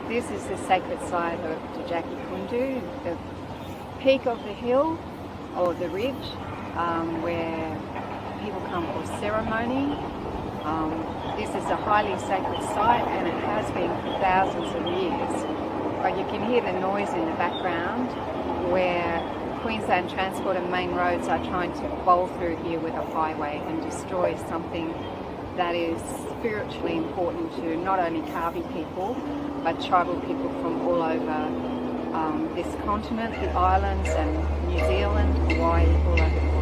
This is the sacred site of Djaki Kundu, the peak of the hill or the ridge where people come for ceremony. This is a highly sacred site and it has been for thousands of years. But you can hear the noise in the background where Queensland Transport and Main Roads are trying to bowl through here with a highway and destroy something that is spiritually important to not only Kabi people, but tribal people from all over this continent, the islands and New Zealand, Hawaii, all over the world.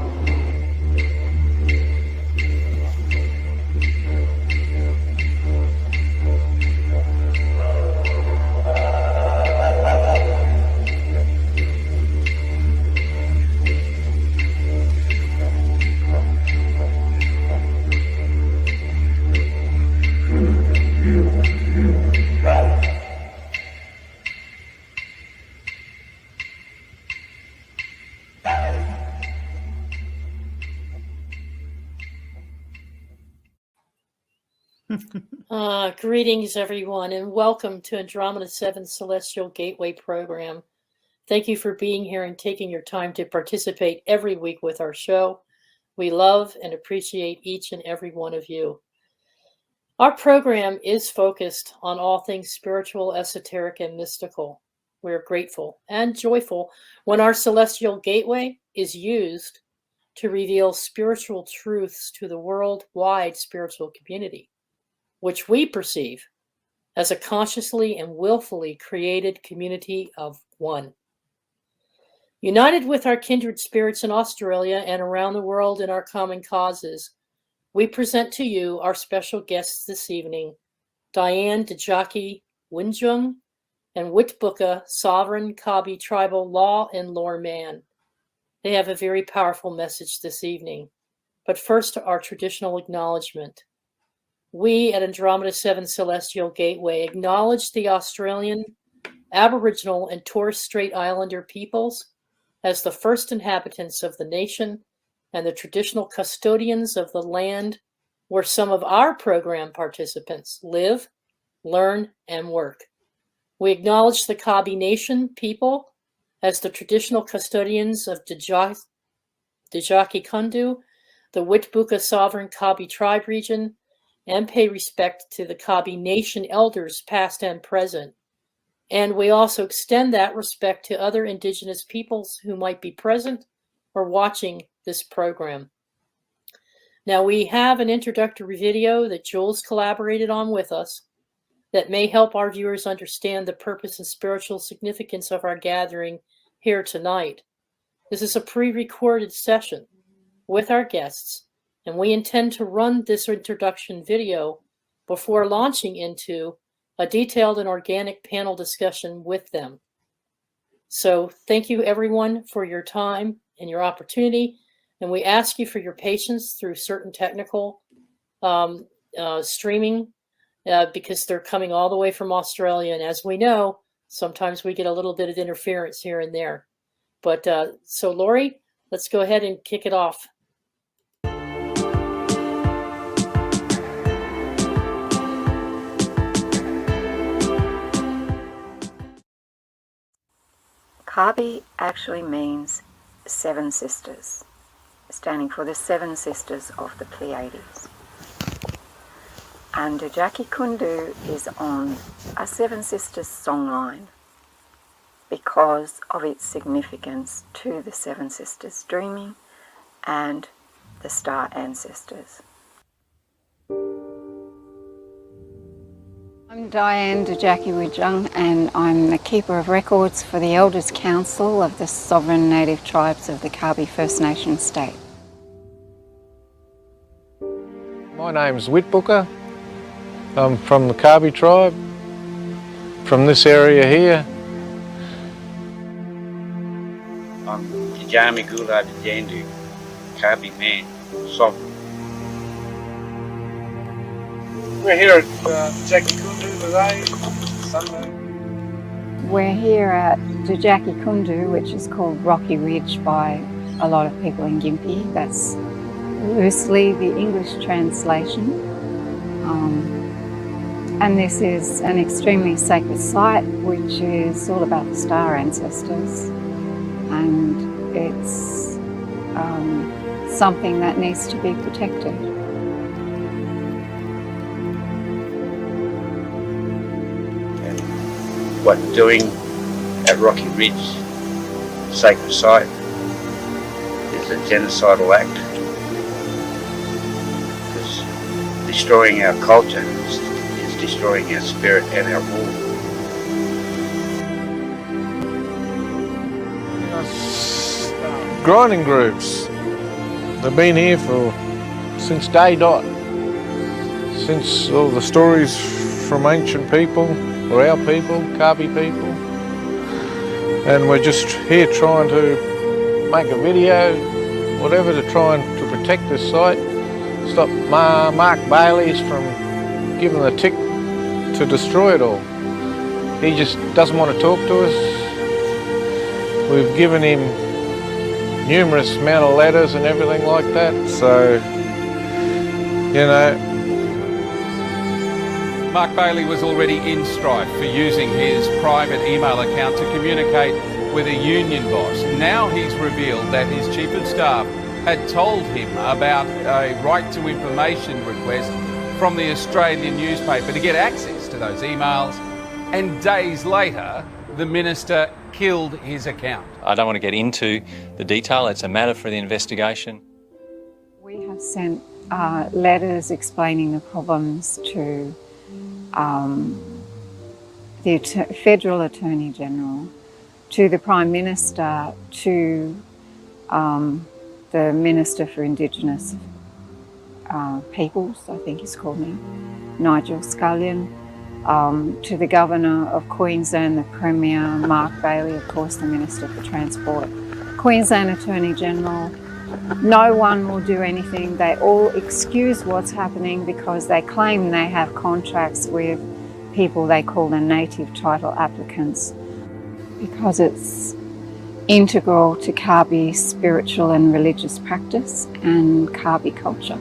Greetings, everyone, and welcome to Andromeda 7 Celestial Gateway program. Thank you for being here and taking your time to participate every week with our show. We love and appreciate each and every one of you. Our program is focused on all things spiritual, esoteric, and mystical. We're grateful and joyful when our Celestial Gateway is used to reveal spiritual truths to the worldwide spiritual community, which we perceive as a consciously and willfully created community of one. United with our kindred spirits in Australia and around the world in our common causes, we present to you our special guests this evening, Diane Djaki Winjung and Witbuka Sovereign Kabi Tribal Law and Lore Man. They have a very powerful message this evening. But first, our traditional acknowledgement. We at Andromeda 7 Celestial Gateway acknowledge the Australian, Aboriginal, and Torres Strait Islander peoples as the first inhabitants of the nation and the traditional custodians of the land where some of our program participants live, learn, and work. We acknowledge the Kabi Nation people as the traditional custodians of Djaki Kundu, the Witbuka Sovereign Kabi Tribe region, and pay respect to the Kabi Nation elders past and present. And we also extend that respect to other Indigenous peoples who might be present or watching this program. Now, we have an introductory video that Jules collaborated on with us that may help our viewers understand the purpose and spiritual significance of our gathering here tonight. This is a pre-recorded session with our guests, and we intend to run this introduction video before launching into a detailed and organic panel discussion with them. So thank you everyone for your time and your opportunity, and we ask you for your patience through certain technical streaming because they're coming all the way from Australia, and as we know, sometimes we get a little bit of interference here and there. But so Lori, let's go ahead and kick it off. Kabi actually means seven sisters, standing for the seven sisters of the Pleiades. And Dujaki Kundu is on a Seven Sisters songline because of its significance to the Seven Sisters dreaming and the star ancestors. I'm Diane Dujaki Wirritjin, and I'm the Keeper of Records for the Elders Council of the Sovereign Native Tribes of the Kabi First Nation State. My name's Whitbooker. I'm from the Kabi tribe, from this area here. I'm Tijami Gula Jandu, Kabi man, sovereign. We're here at Jackie Kundu today, Sunday. We're here at Dujaki Kundu, which is called Rocky Ridge by a lot of people in Gympie. That's loosely the English translation. And this is an extremely sacred site, which is all about the star ancestors. And it's something that needs to be protected. And what we're doing at Rocky Ridge, sacred site, is a genocidal act. Because destroying our culture is destroying our spirit and our rule. Grinding groups. They've been here since day dot. Since all the stories from ancient people, or our people, Kabi people. And we're just here trying to make a video, whatever, to try and to protect this site. Stop Mark Bailey's from giving the tick to destroy it all. He just doesn't want to talk to us. We've given him numerous amount of letters and everything like that, so, you know. Mark Bailey was already in strife for using his private email account to communicate with a union boss. Now he's revealed that his chief of staff had told him about a right to information request from the Australian newspaper to get access to those emails, and days later the minister killed his account. I don't want to get into the detail, it's a matter for the investigation. We have sent letters explaining the problems to the Federal Attorney General, to the Prime Minister, to the Minister for Indigenous Peoples, I think he's called now, Nigel Scullion, to the Governor of Queensland, the Premier, Mark Bailey, of course, the Minister for Transport, Queensland Attorney General. No one will do anything. They all excuse what's happening because they claim they have contracts with people they call the native title applicants, because it's integral to Kabi spiritual and religious practice and Kabi culture.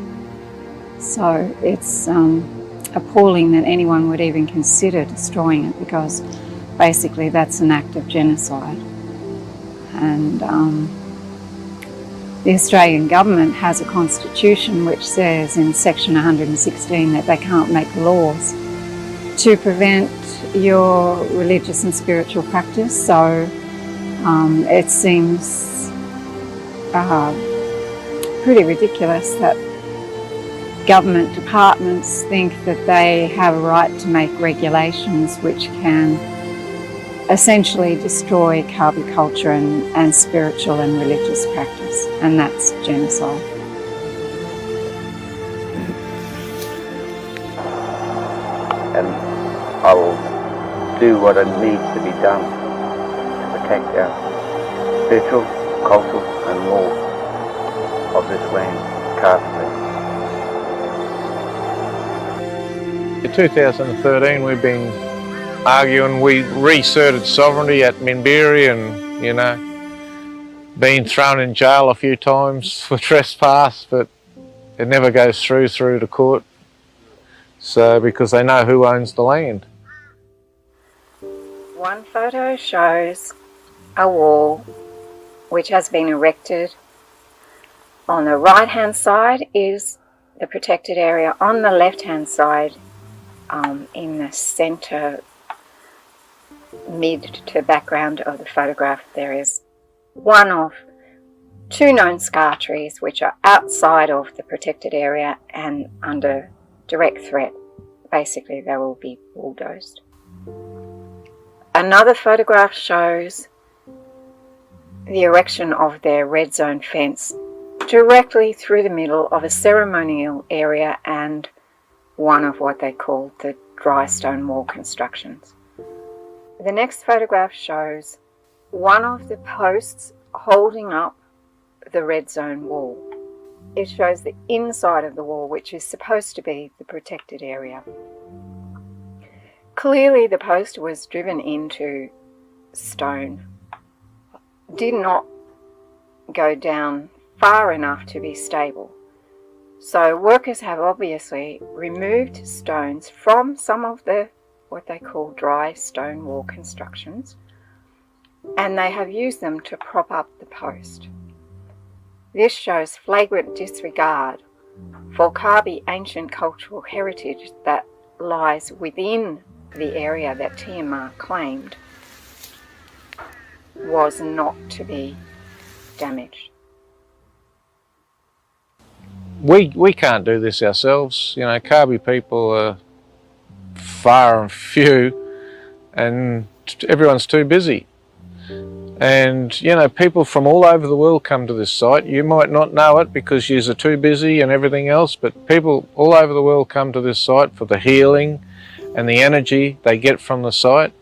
So it's appalling that anyone would even consider destroying it, because basically that's an act of genocide. And the Australian government has a constitution which says in section 116 that they can't make laws to prevent your religious and spiritual practice. So it seems pretty ridiculous that government departments think that they have a right to make regulations which can essentially destroy Kabi culture and spiritual and religious practice, and that's genocide. And I will do what it needs to be done to protect our spiritual, cultural and law of this land, Kabi. In 2013 we've been arguing. We reasserted sovereignty at Minbiri and, you know, been thrown in jail a few times for trespass, but it never goes through the court. So, because they know who owns the land. One photo shows a wall which has been erected. On the right hand side is the protected area. On the left hand side, in the centre mid to background of the photograph, there is one of two known scar trees which are outside of the protected area and under direct threat. Basically, they will be bulldozed. Another photograph shows the erection of their red zone fence directly through the middle of a ceremonial area and one of what they call the dry stone wall constructions. The next photograph shows one of the posts holding up the red zone wall. It shows the inside of the wall, which is supposed to be the protected area. Clearly the post was driven into stone, did not go down far enough to be stable. So workers have obviously removed stones from some of the what they call dry stone wall constructions, and they have used them to prop up the post. This shows flagrant disregard for Kabi ancient cultural heritage that lies within the area that TMR claimed was not to be damaged. We can't do this ourselves. You know, Kabi people are far and few, and everyone's too busy. And, you know, people from all over the world come to this site. You might not know it because you're too busy and everything else, but people all over the world come to this site for the healing and the energy they get from the site.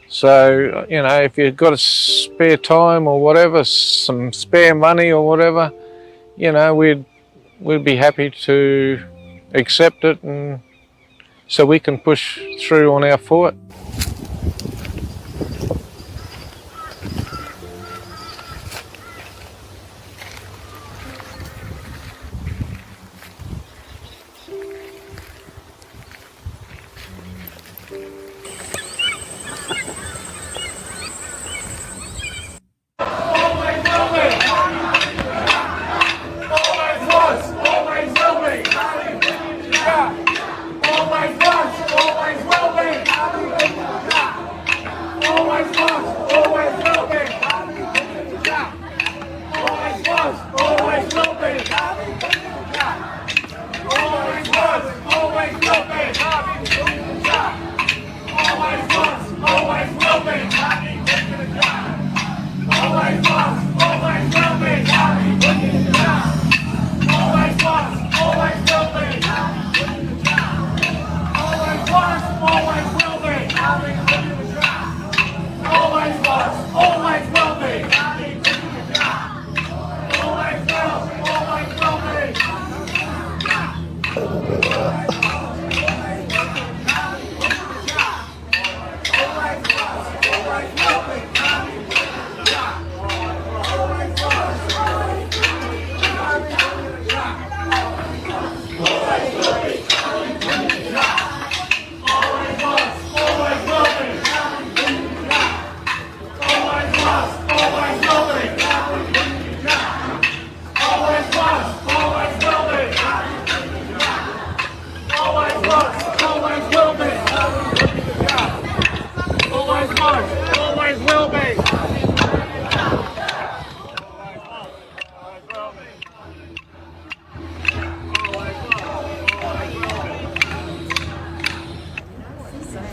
So, you know, if you've got a spare time or whatever, some spare money or whatever, you know, we'd be happy to accept it, and so we can push through on our fight.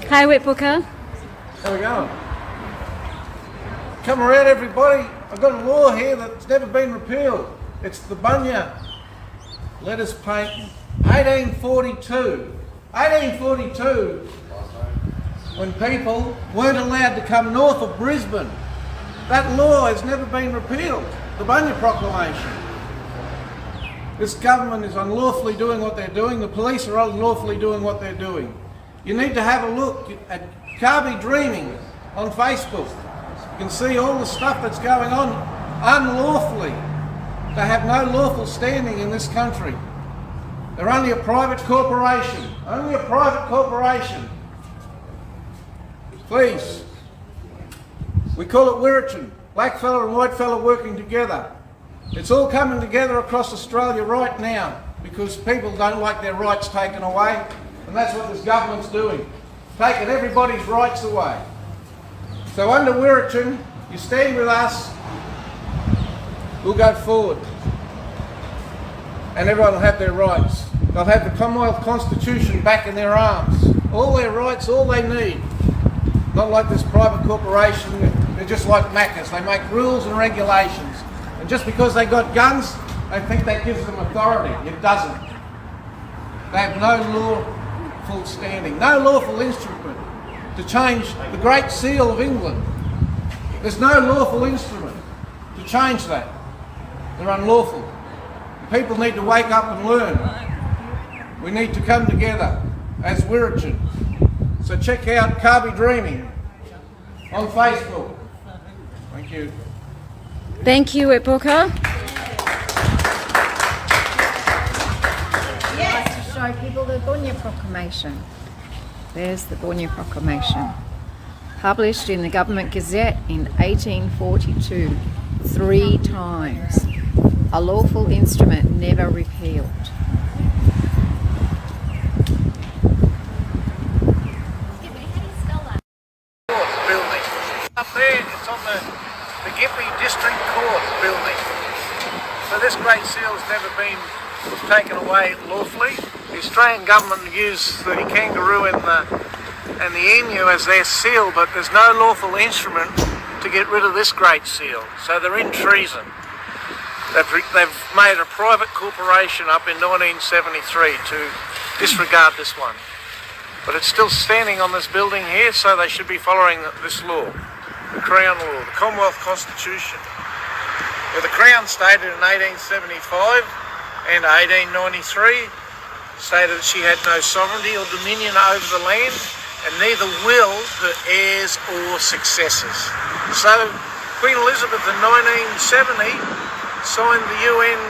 Hi, Whitbooker. How we going? Come around, everybody. I've got a law here that's never been repealed. It's the Bunya letters patent 1842. 1842, when people weren't allowed to come north of Brisbane. That law has never been repealed, the Bunya Proclamation. This government is unlawfully doing what they're doing. The police are unlawfully doing what they're doing. You need to have a look at Kabi Dreaming on Facebook. You can see all the stuff that's going on unlawfully. They have no lawful standing in this country. They're only a private corporation. Only a private corporation. Please, We call it Wirritjin, black fella and white fella working together. It's all coming together across Australia right now because people don't like their rights taken away, and that's what this government's doing, taking everybody's rights away. So under Wirritjin, you stand with us, we'll go forward, and everyone will have their rights. They'll have the Commonwealth Constitution back in their arms, all their rights, all they need. Not like this private corporation, they're just like Maccas, they make rules and regulations. And just because they got guns, they think that gives them authority. It doesn't. They have no lawful standing, no lawful instrument to change the Great Seal of England. There's no lawful instrument to change that. They're unlawful. The people need to wake up and learn. We need to come together as Wirritjin. So check out Kabi Dreaming on Facebook. Thank you. Thank you, Wetbooker. Yes, to show people the Bunya Proclamation. There's the Bunya Proclamation. Published in the Government Gazette in 1842, 3 times. A lawful instrument never repealed. Building. Up there, it's on the Gippy District Court building. So this Great Seal's never been taken away lawfully. The Australian government used the kangaroo and the emu as their seal, but there's no lawful instrument to get rid of this Great Seal. So they're in treason. They've made a private corporation up in 1973 to disregard this one. But it's still standing on this building here, so they should be following this law, the Crown Law, the Commonwealth Constitution. Well, the Crown stated in 1875 and 1893 stated that she had no sovereignty or dominion over the land, and neither will her heirs or successors. So Queen Elizabeth in 1970 signed the UN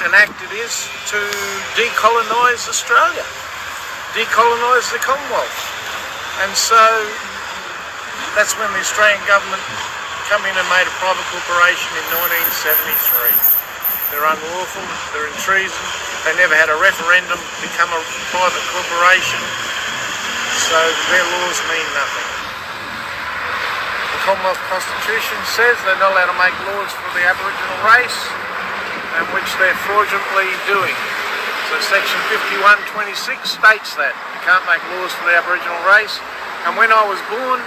enacted is to decolonise Australia, decolonise the Commonwealth. And so that's when the Australian government come in and made a private corporation in 1973. They're unlawful, they're in treason, they never had a referendum to become a private corporation, so their laws mean nothing. The Commonwealth Constitution says they're not allowed to make laws for the Aboriginal race, and which they're fraudulently doing. So section 5126 states that you can't make laws for the Aboriginal race, and when I was born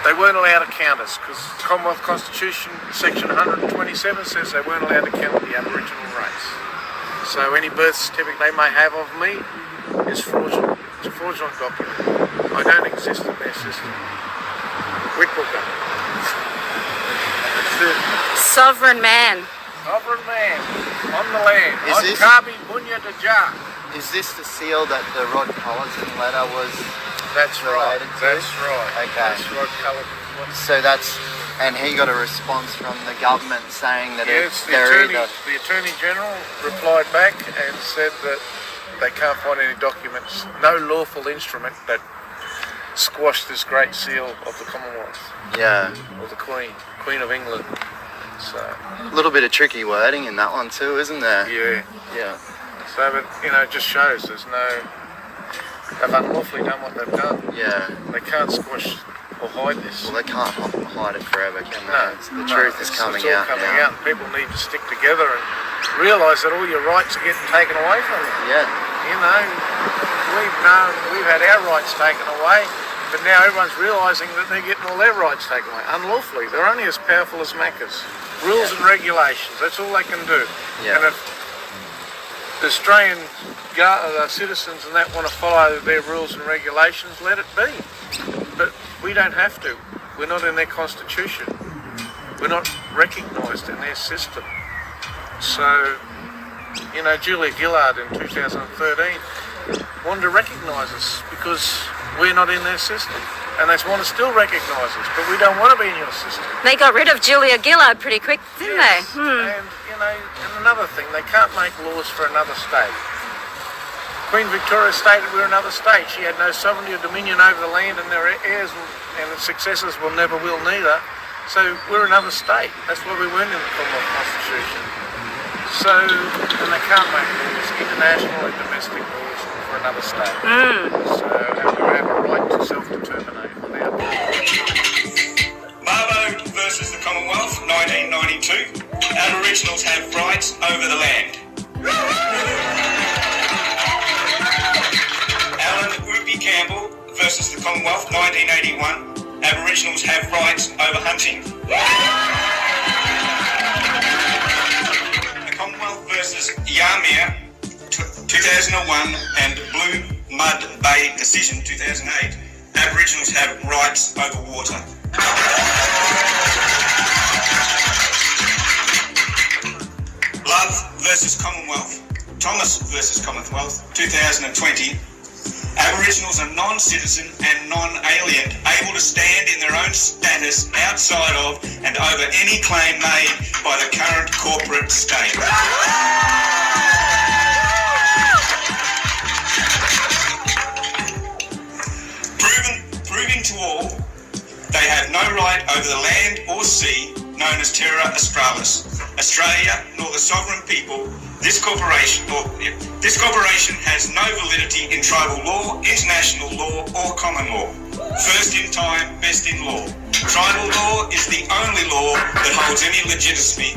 they weren't allowed to count us because the Commonwealth Constitution section 127 says they weren't allowed to count the Aboriginal race. So any birth certificate they may have of me is fraudulent. It's a fraudulent document. I don't exist in their system. Witbooker. Sovereign man. Sovereign man on the land. Is On this- Kabi Bunya Dajar. Is this the seal that the Rod Collison letter was? That's right. Related to? That's right. Okay. That's right. Coloured. So that's, and he got a response from the government saying that Yes, they're the Attorney General replied back and said that they can't find any documents, no lawful instrument that squashed this Great Seal of the Commonwealth, yeah, of the Queen of England. So, a little bit of tricky wording in that one too, isn't there? yeah. Yeah. So, but, it just shows they've unlawfully done what they've done. Yeah. They can't squash or hide this. Well, they can't hide it forever, can they? No, The truth is coming it's all out coming now. out. People need to stick together and realise that all your rights are getting taken away from you. Yeah. We've had our rights taken away, but now everyone's realising that they're getting all their rights taken away unlawfully. They're only as powerful as Maccas. Rules and regulations, that's all they can do. Yeah. And if the Australian citizens and that want to follow their rules and regulations, let it be. But we don't have to. We're not in their constitution. We're not recognised in their system. So, Julia Gillard in 2013 wanted to recognise us because we're not in their system. And they want to still recognise us, but we don't want to be in your system. They got rid of Julia Gillard pretty quick, didn't Yes. they? And, and another thing, they can't make laws for another state. Queen Victoria stated we're another state. She had no sovereignty or dominion over the land, and their heirs and successors will never will neither. So we're another state. That's why we weren't in the Commonwealth Constitution. So, and they can't make laws, international and domestic laws for another state. So, and we have a right to self-determinate on our Mabo versus the Commonwealth, 1992. Aboriginals have rights over the land. Alan Whoopi Campbell versus the Commonwealth, 1981. Aboriginals have rights over hunting. The Commonwealth versus Yamir, 2001, and Blue Mud Bay decision, 2008. Aboriginals have rights over water. Love versus Commonwealth, Thomas versus Commonwealth, 2020. Aboriginals are non-citizen and non-alien, able to stand in their own status outside of and over any claim made by the current corporate state. Proving to all, they have no right over the land or sea known as Terra Australis. Australia, nor the sovereign people. This corporation has no validity in tribal law, international law, or common law. First in time, best in law. Tribal law is the only law that holds any legitimacy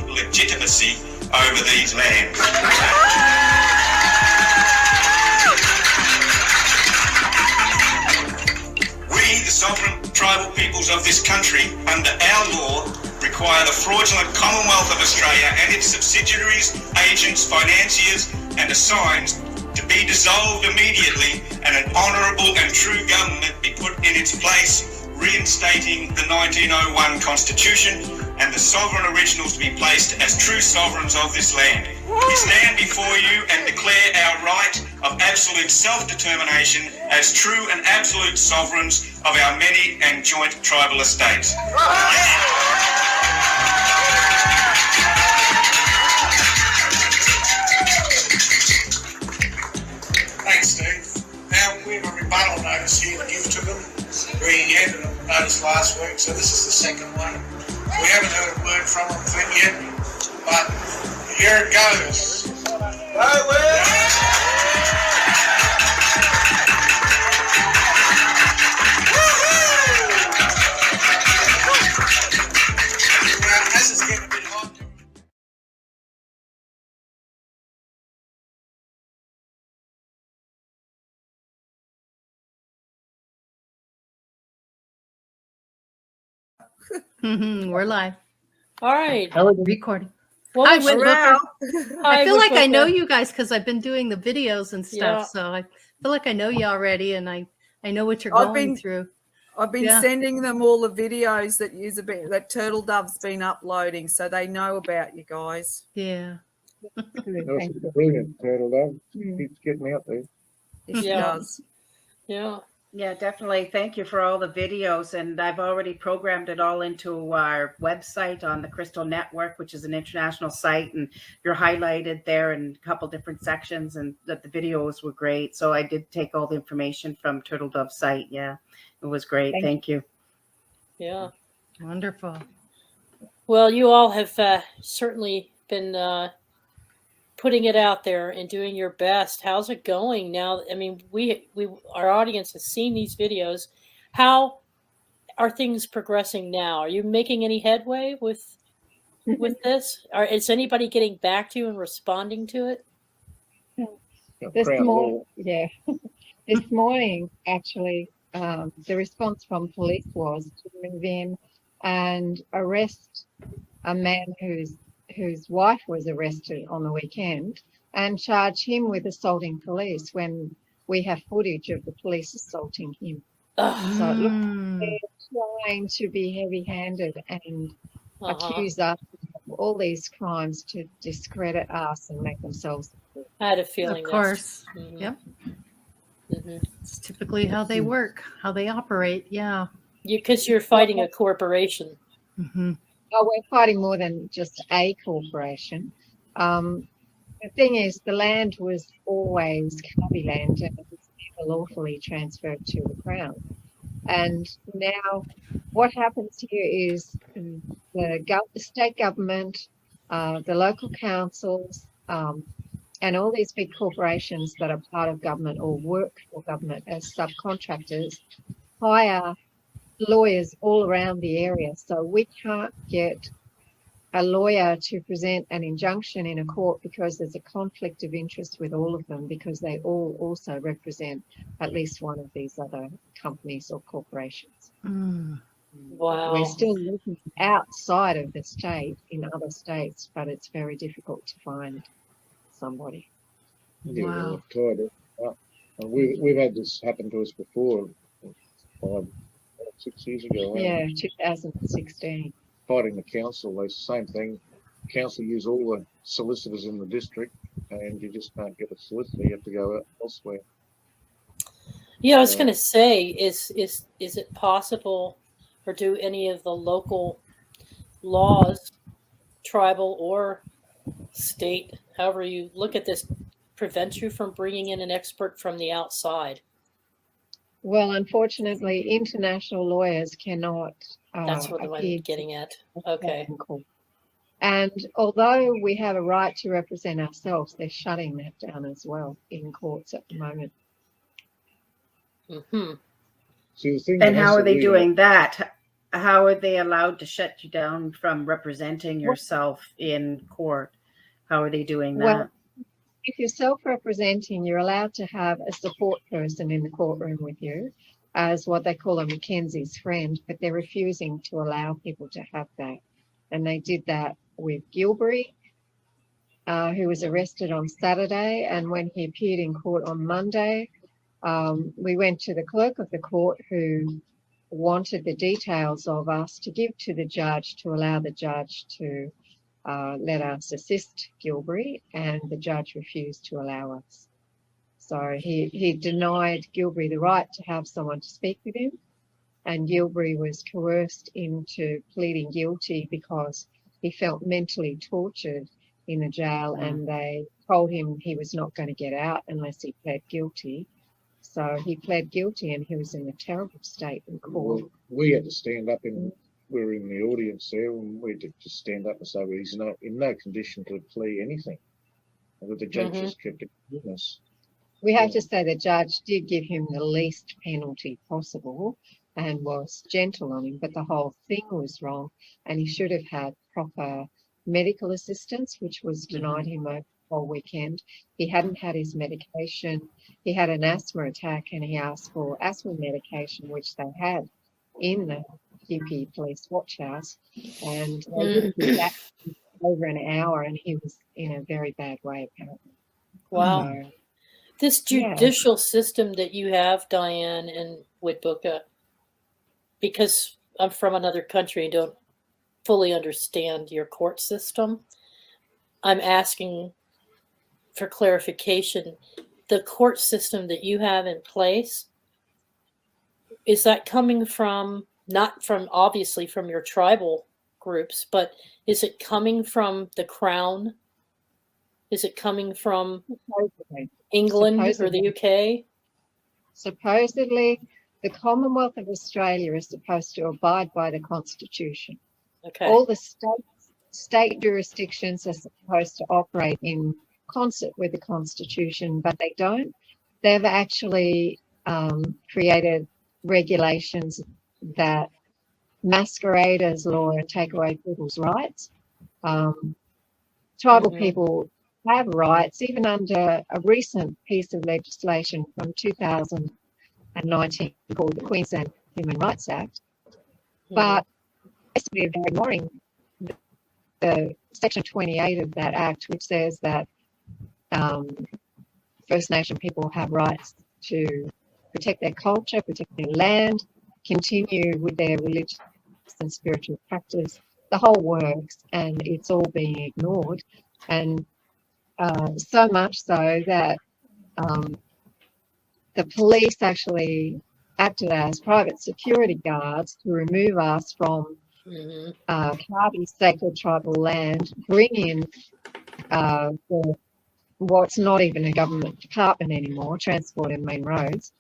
over these lands. We, the sovereign tribal peoples of this country, under our law, require the fraudulent Commonwealth of Australia and its subsidiaries, agents, financiers and assigns to be dissolved immediately and an honourable and true government be put in its place, reinstating the 1901 Constitution and the sovereign originals to be placed as true sovereigns of this land. We stand before you and declare our right of absolute self-determination as true and absolute sovereigns of our many and joint tribal estates. Thanks, Steve. Now we have a rebuttal notice here to give to them. We handed them a notice last week, so this is the second one. We haven't heard a word from them yet, but here it goes. This is getting a bit hot. We're live. All right. Recording. Well, Hi, let's- Whitbooker. Hi, I feel like I know Whitbooker. you guys because I've been doing the videos and stuff. Yeah. So I feel like I know you already, and I know what you're I've going been- through. I've been Yeah. sending them all the videos that Turtle Dove's been uploading, so they know about you guys. Yeah. Brilliant, Turtle Dove. Keeps getting out there. Yes, Yeah. she does. Yeah. Yeah, definitely. Thank you for all the videos. And I've already programmed it all into our website on the Crystal Network, which is an international site. And you're highlighted there in a couple different sections, and that the videos were great. So I did take all the information from Turtle Dove's site. Yeah, it was great. Thank you. Yeah. Wonderful. Well, you all have certainly been putting it out there and doing your best. How's it going now? I mean, our audience has seen these videos. How are things progressing now? Are you making any headway with this? Is anybody getting back to you and responding to it? This morning, actually, the response from police was to move in and arrest a man whose wife was arrested on the weekend and charge him with assaulting police when we have footage of the police assaulting him. So it looks like they're trying to be heavy-handed and accuse us of all these crimes to discredit us and make themselves. I had a feeling. Of course. Mhm. Yep. Mhm. It's typically how they work, how they operate. Yeah. Because you're fighting a corporation. Mm-hmm. Oh, we're fighting more than just a corporation. The thing is, the land was always Kabi land and it was never lawfully transferred to the Crown. And now what happens here is the state government, the local councils, and all these big corporations that are part of government or work for government as subcontractors hire lawyers all around the area. So we can't get a lawyer to present an injunction in a court because there's a conflict of interest with all of them because they all also represent at least one of these other companies or corporations. Wow. We're still looking outside of the state in other states, but it's very difficult to find somebody. Yeah, well, Wow. we've tried it. We've had this happen to us before, 6 years ago. Yeah, 2016. Fighting the council, they same thing. Council use all the solicitors in the district, and you just can't get a solicitor. You have to go out elsewhere. Yeah, I was going to say, is it possible, or do any of the local laws, tribal or state, however you look at this, prevent you from bringing in an expert from the outside? Well, unfortunately, international lawyers cannot That's what appear I'm getting at. Okay. in court. And although we have a right to represent ourselves, they're shutting that down as well in courts at the moment. Mm-hmm. See, the thing And how are they doing that? How are they allowed to shut you down from representing yourself in court? How are they doing that? Well, if you're self-representing, you're allowed to have a support person in the courtroom with you as what they call a Mackenzie's friend, but they're refusing to allow people to have that. And they did that with Gilbury, who was arrested on Saturday. And when he appeared in court on Monday, we went to the clerk of the court who wanted the details of us to give to the judge to allow the judge to let us assist Gilbury, and the judge refused to allow us. So he denied Gilbury the right to have someone to speak with him, and Gilbury was coerced into pleading guilty because he felt mentally tortured in the jail, and they told him he was not going to get out unless he pled guilty. So he pled guilty, and he was in a terrible state in court. Well, we had to stand up we were in the audience there, and we had to just stand up and say, well, he's in no condition to plea anything. And the judge just kept it in us. We have to say the judge did give him the least penalty possible and was gentle on him, but the whole thing was wrong, and he should have had proper medical assistance, which was denied him over the whole weekend. He hadn't had his medication. He had an asthma attack, and he asked for asthma medication, which they had in the QP Police Watch House, and they didn't give that over an hour, and he was in a very bad way, apparently. Wow. So, this judicial system that you have, Diane and Whitbooka, because I'm from another country and don't fully understand your court system, I'm asking for clarification. The court system that you have in place, is that coming from, not from obviously from your tribal groups, but is it coming from the Crown? Is it coming from England or the UK? Supposedly, the Commonwealth of Australia is supposed to abide by the Constitution. Okay. All the state jurisdictions are supposed to operate in concert with the Constitution, but they don't. They've actually created regulations that masquerade as law and take away people's rights. Tribal people have rights, even under a recent piece of legislation from 2019 called the Queensland Human Rights Act. But basically they're ignoring the Section 28 of that Act, which says that First Nation people have rights to protect their culture, protect their land, continue with their religious and spiritual practice, the whole works, and it's all being ignored. And so much so that the police actually acted as private security guards to remove us from Kabi sacred tribal land, bring in the what's not even a government department anymore, Transport and Main Roads,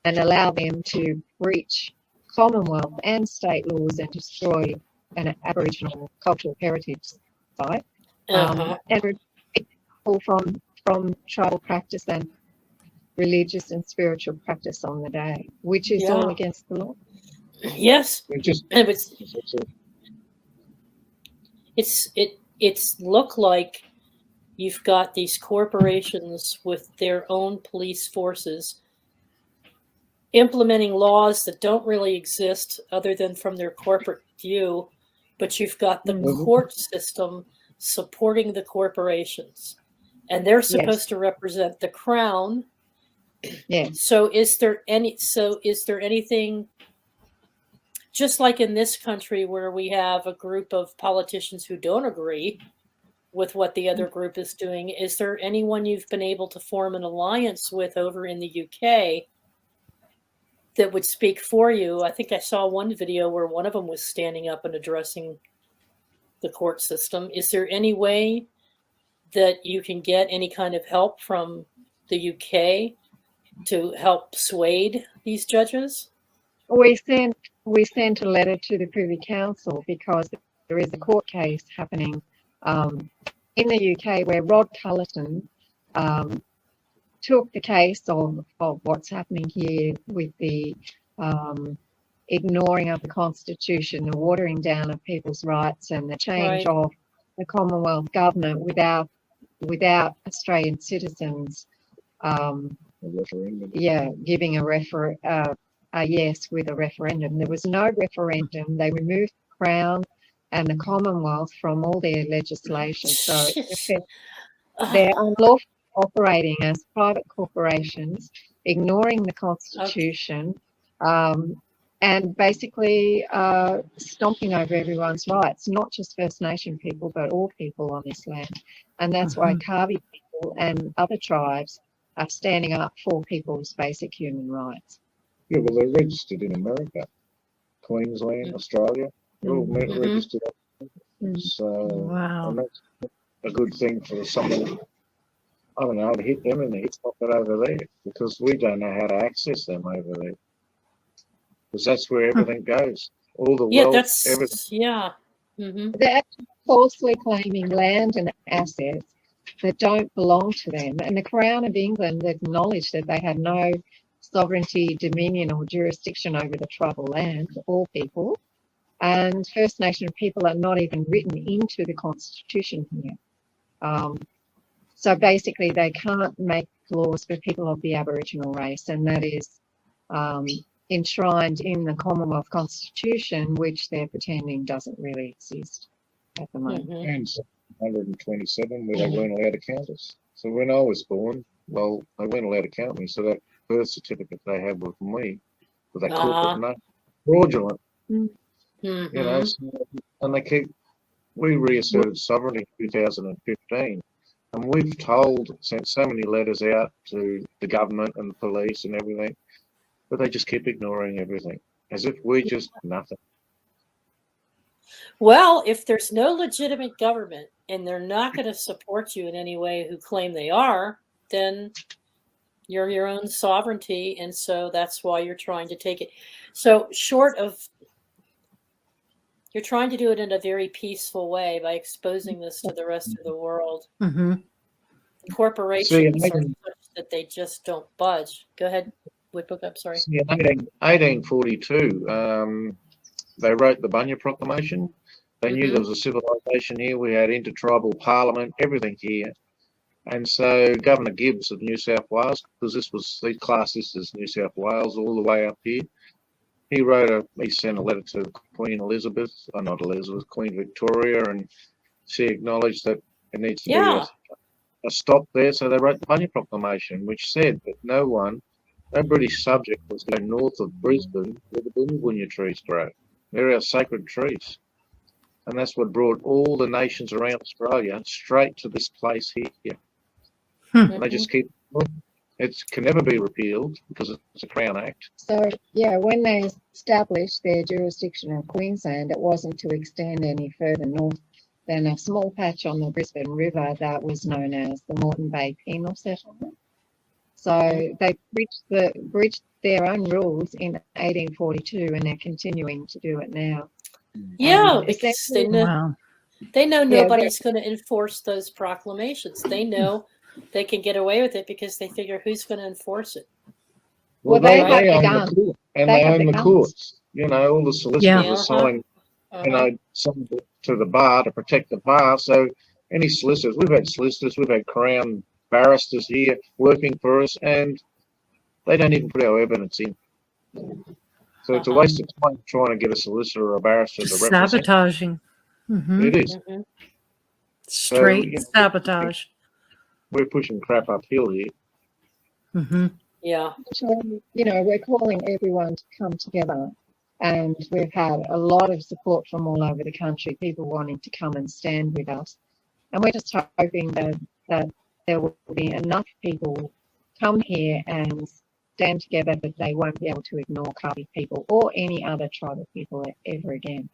and allow them to breach Commonwealth and state laws and destroy an Aboriginal cultural heritage site, and people from tribal practice and religious and spiritual practice on the day, which is all against the law. Yes, it's look like you've got these corporations with their own police forces implementing laws that don't really exist other than from their corporate view, but you've got the court system supporting the corporations, and they're supposed to represent the crown. So is there anything, just like in this country where we have a group of politicians who don't agree with what the other group is doing, is there anyone you've been able to form an alliance with over in the UK that would speak for you? I think I saw one video where one of them was standing up and addressing the court system. Is there any way that you can get any kind of help from the UK to help sway these judges? We sent a letter to the Privy Council because there is a court case happening in the UK where Rod Cullerton took the case of what's happening here with the ignoring of the Constitution, the watering down of people's rights, and the change of the Commonwealth government without Australian citizens giving a yes with a referendum. There was no referendum. They removed the Crown and the Commonwealth from all their legislation. So they're unlawful operating as private corporations, ignoring the Constitution, and basically stomping over everyone's rights, not just First Nation people, but all people on this land. And that's why Kabi people and other tribes are standing up for people's basic human rights. Yeah, well, they're registered in America, Queensland, Australia. They're all registered. So and that's a good thing for someone, I don't know, to hit them in the hip pocket over there, because we don't know how to access them over there. Because that's where everything goes. All the wealth, everything. They're actually falsely claiming land and assets that don't belong to them. And the Crown of England acknowledged that they had no sovereignty, dominion, or jurisdiction over the tribal land, all people. And First Nation people are not even written into the Constitution here. So basically, they can't make laws for people of the Aboriginal race, and that is enshrined in the Commonwealth Constitution, which they're pretending doesn't really exist at the moment. And 127, where they weren't allowed to count us. So when I was born, well, they weren't allowed to count me. So that birth certificate they have with me, with that corporate name, fraudulent. You know, and we reasserted sovereignty in 2015, and we've sent so many letters out to the government and the police and everything, but they just keep ignoring everything, as if we're just nothing. Well, if there's no legitimate government and they're not going to support you in any way who claim they are, then you're your own sovereignty, and so that's why you're trying to take it. So you're trying to do it in a very peaceful way by exposing this to the rest of the world. Corporations are such that they just don't budge. Go ahead, Whitbook. I'm sorry. In 1842, they wrote the Bunya Proclamation. They knew there was a civilization here. We had intertribal parliament, everything here. And so Governor Gibbs of New South Wales, because they class this as New South Wales all the way up here, he sent a letter to Queen Queen Victoria, and she acknowledged that it needs to be a stop there. So they wrote the Bunya Proclamation, which said that no British subject was going north of Brisbane where the bunya trees grow. They're our sacred trees. And that's what brought all the nations around Australia straight to this place here. And they just keep it can never be repealed because it's a Crown Act. So, when they established their jurisdiction in Queensland, it wasn't to extend any further north then a small patch on the Brisbane River that was known as the Moreton Bay Penal Settlement. So they breached their own rules in 1842, and they're continuing to do it now. Yeah, And because essentially- they know Yeah, nobody's going to enforce those proclamations. They know they can get away with it because they figure who's going to enforce it. Well, they have they the own guns. the court, and They they have own the the guns. courts. You know, all the solicitors Yeah. assign, some to the bar to protect the bar. So any solicitors, we've had Crown barristers here working for us, and they don't even put our evidence in. So it's a waste of time trying to get a solicitor or a barrister to represent. Sabotaging. It is. Straight So, sabotage. We're pushing crap uphill here. Yeah. So, we're calling everyone to come together, and we've had a lot of support from all over the country, people wanting to come and stand with us. And we're just hoping that there will be enough people come here and stand together that they won't be able to ignore Kabi people or any other tribal people ever again.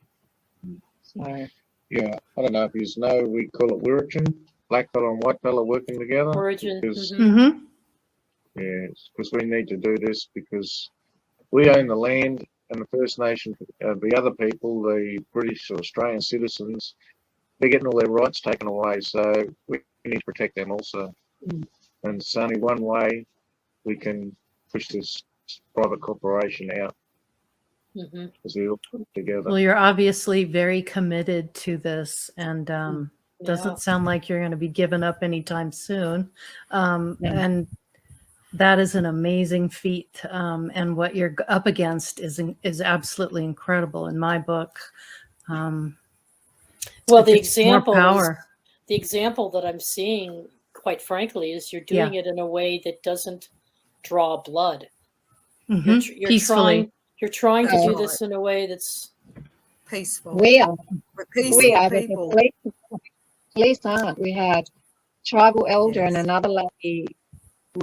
So, Yeah, I don't know if you know, we call it Wirritjin, black fella and white fella working together. Origin. Because, Mm-hmm. yes, because we need to do this because we own the land, and the First Nation, the other people, the British or Australian citizens, they're getting all their rights taken away. So we need to protect them also. And it's only one way we can push this private corporation out. Because we all put it together. Well, you're obviously very committed to this, and doesn't sound like you're going to be giving up anytime soon. And that is an amazing feat. And what you're up against is absolutely incredible in my book. Well, the example that I'm seeing, quite frankly, is you're doing it in a way that doesn't draw blood. You're peacefully. You're trying to do this in a way that's peaceful. We are. Peaceful We are, people. but the police aren't. We had tribal elder and another lady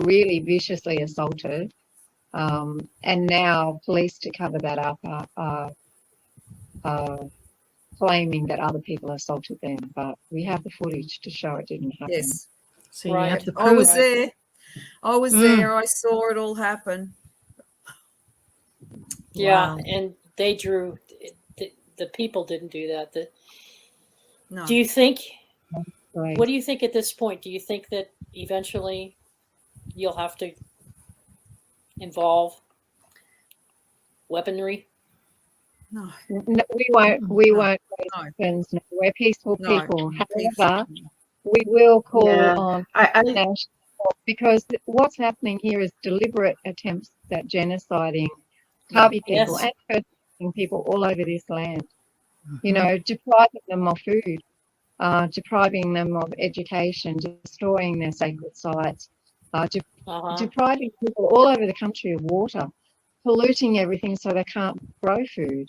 really viciously assaulted, and now police, to cover that up, are claiming that other people assaulted them, but we have the footage to show it didn't happen. Yes. So you have to I was prove there. I was there. I saw it all happen. Yeah, and they drew. The people didn't do that. No. Do you think? Right. What do you think at this point? Do you think that eventually you'll have to involve weaponry? No. No, we won't. We won't raise weapons. No, we're peaceful people. However, we will call on national, because what's happening here is deliberate attempts at genociding Kabi people and First Nation people all over this land. Depriving them of food, depriving them of education, destroying their sacred sites, depriving people all over the country of water, polluting everything so they can't grow food,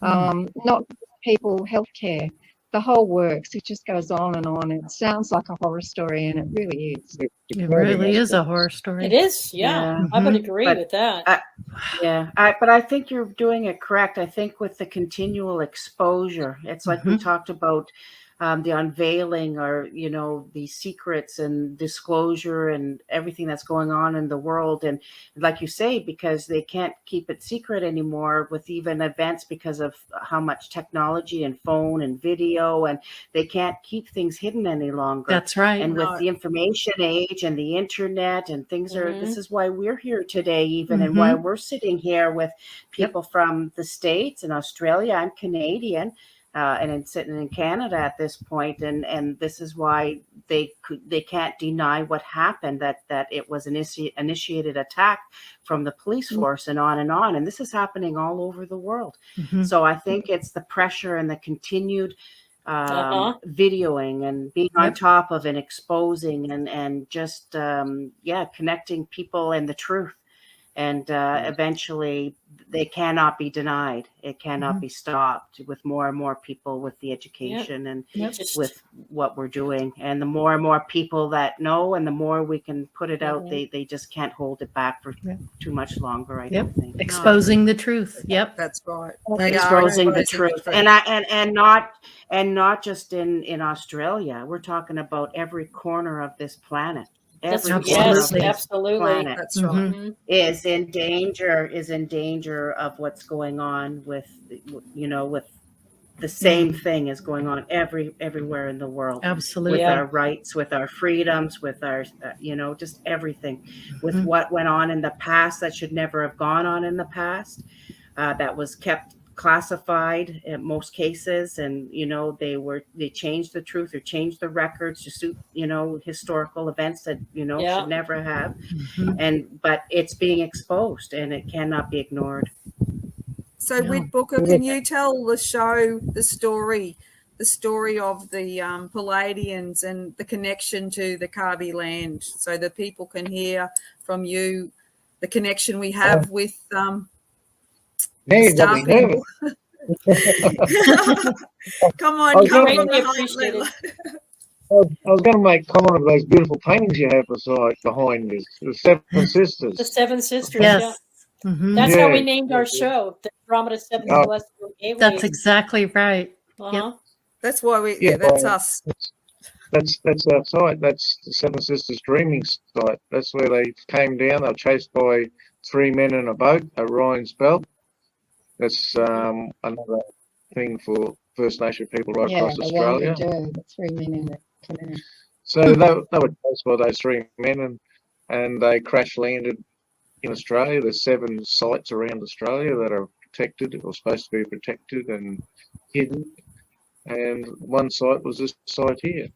not people healthcare, the whole works. It just goes on and on. It sounds like a horror story, and it really is. It really is a horror story. It is, I would agree with that. But I think you're doing it correct. I think with the continual exposure, it's like we talked about the unveiling, or the secrets and disclosure and everything that's going on in the world. And like you say, because they can't keep it secret anymore with even events, because of how much technology and phone and video, and they can't keep things hidden any longer. That's right. And with the information age and the internet and things this is why we're here today, even, and why we're sitting here with people from the States and Australia. I'm Canadian. And I'm sitting in Canada at this point, and this is why they can't deny what happened, that it was an initiated attack from the police force and on, and this is happening all over the world. So I think it's the pressure and the continued videoing and being on top of and exposing and just connecting people and the truth. And eventually they cannot be denied. It cannot be stopped with more and more people with the education and with what we're doing. And the more and more people that know and the more we can put it out, they just can't hold it back for too much longer, I don't think. Exposing the truth. Yep. That's right. Exposing the truth. And not just in Australia. We're talking about every corner of this planet. Every corner of this planet That's right. is in danger of what's going on with, with the same thing is going on everywhere in the world. Absolutely. With our rights, with our freedoms, with our, just everything, with what went on in the past that should never have gone on in the past, that was kept classified in most cases, and they changed the truth or changed the records to suit historical events that should never have, but it's being exposed and it cannot be ignored. So Whit Booker, can you tell the story of the Palladians and the connection to the Kabi land, so that people can hear from you the connection we have with Star people? Come on, I was going to make comment of those beautiful paintings you have behind you, the Seven Sisters. The Seven Sisters, Yes. That's how we named our show, the Andromeda Seven Celestial Gateway. That's exactly right. That's why that's us. That's our site. That's the Seven Sisters Dreaming site. That's where they came down. They were chased by 3 men in a boat, Orion's Belt. That's another thing for First Nation people right across Australia. The 3 men in the canoe. So they were chased by those 3 men, and they crash landed in Australia. There's 7 sites around Australia that are protected or supposed to be protected and hidden. And one site was this site here.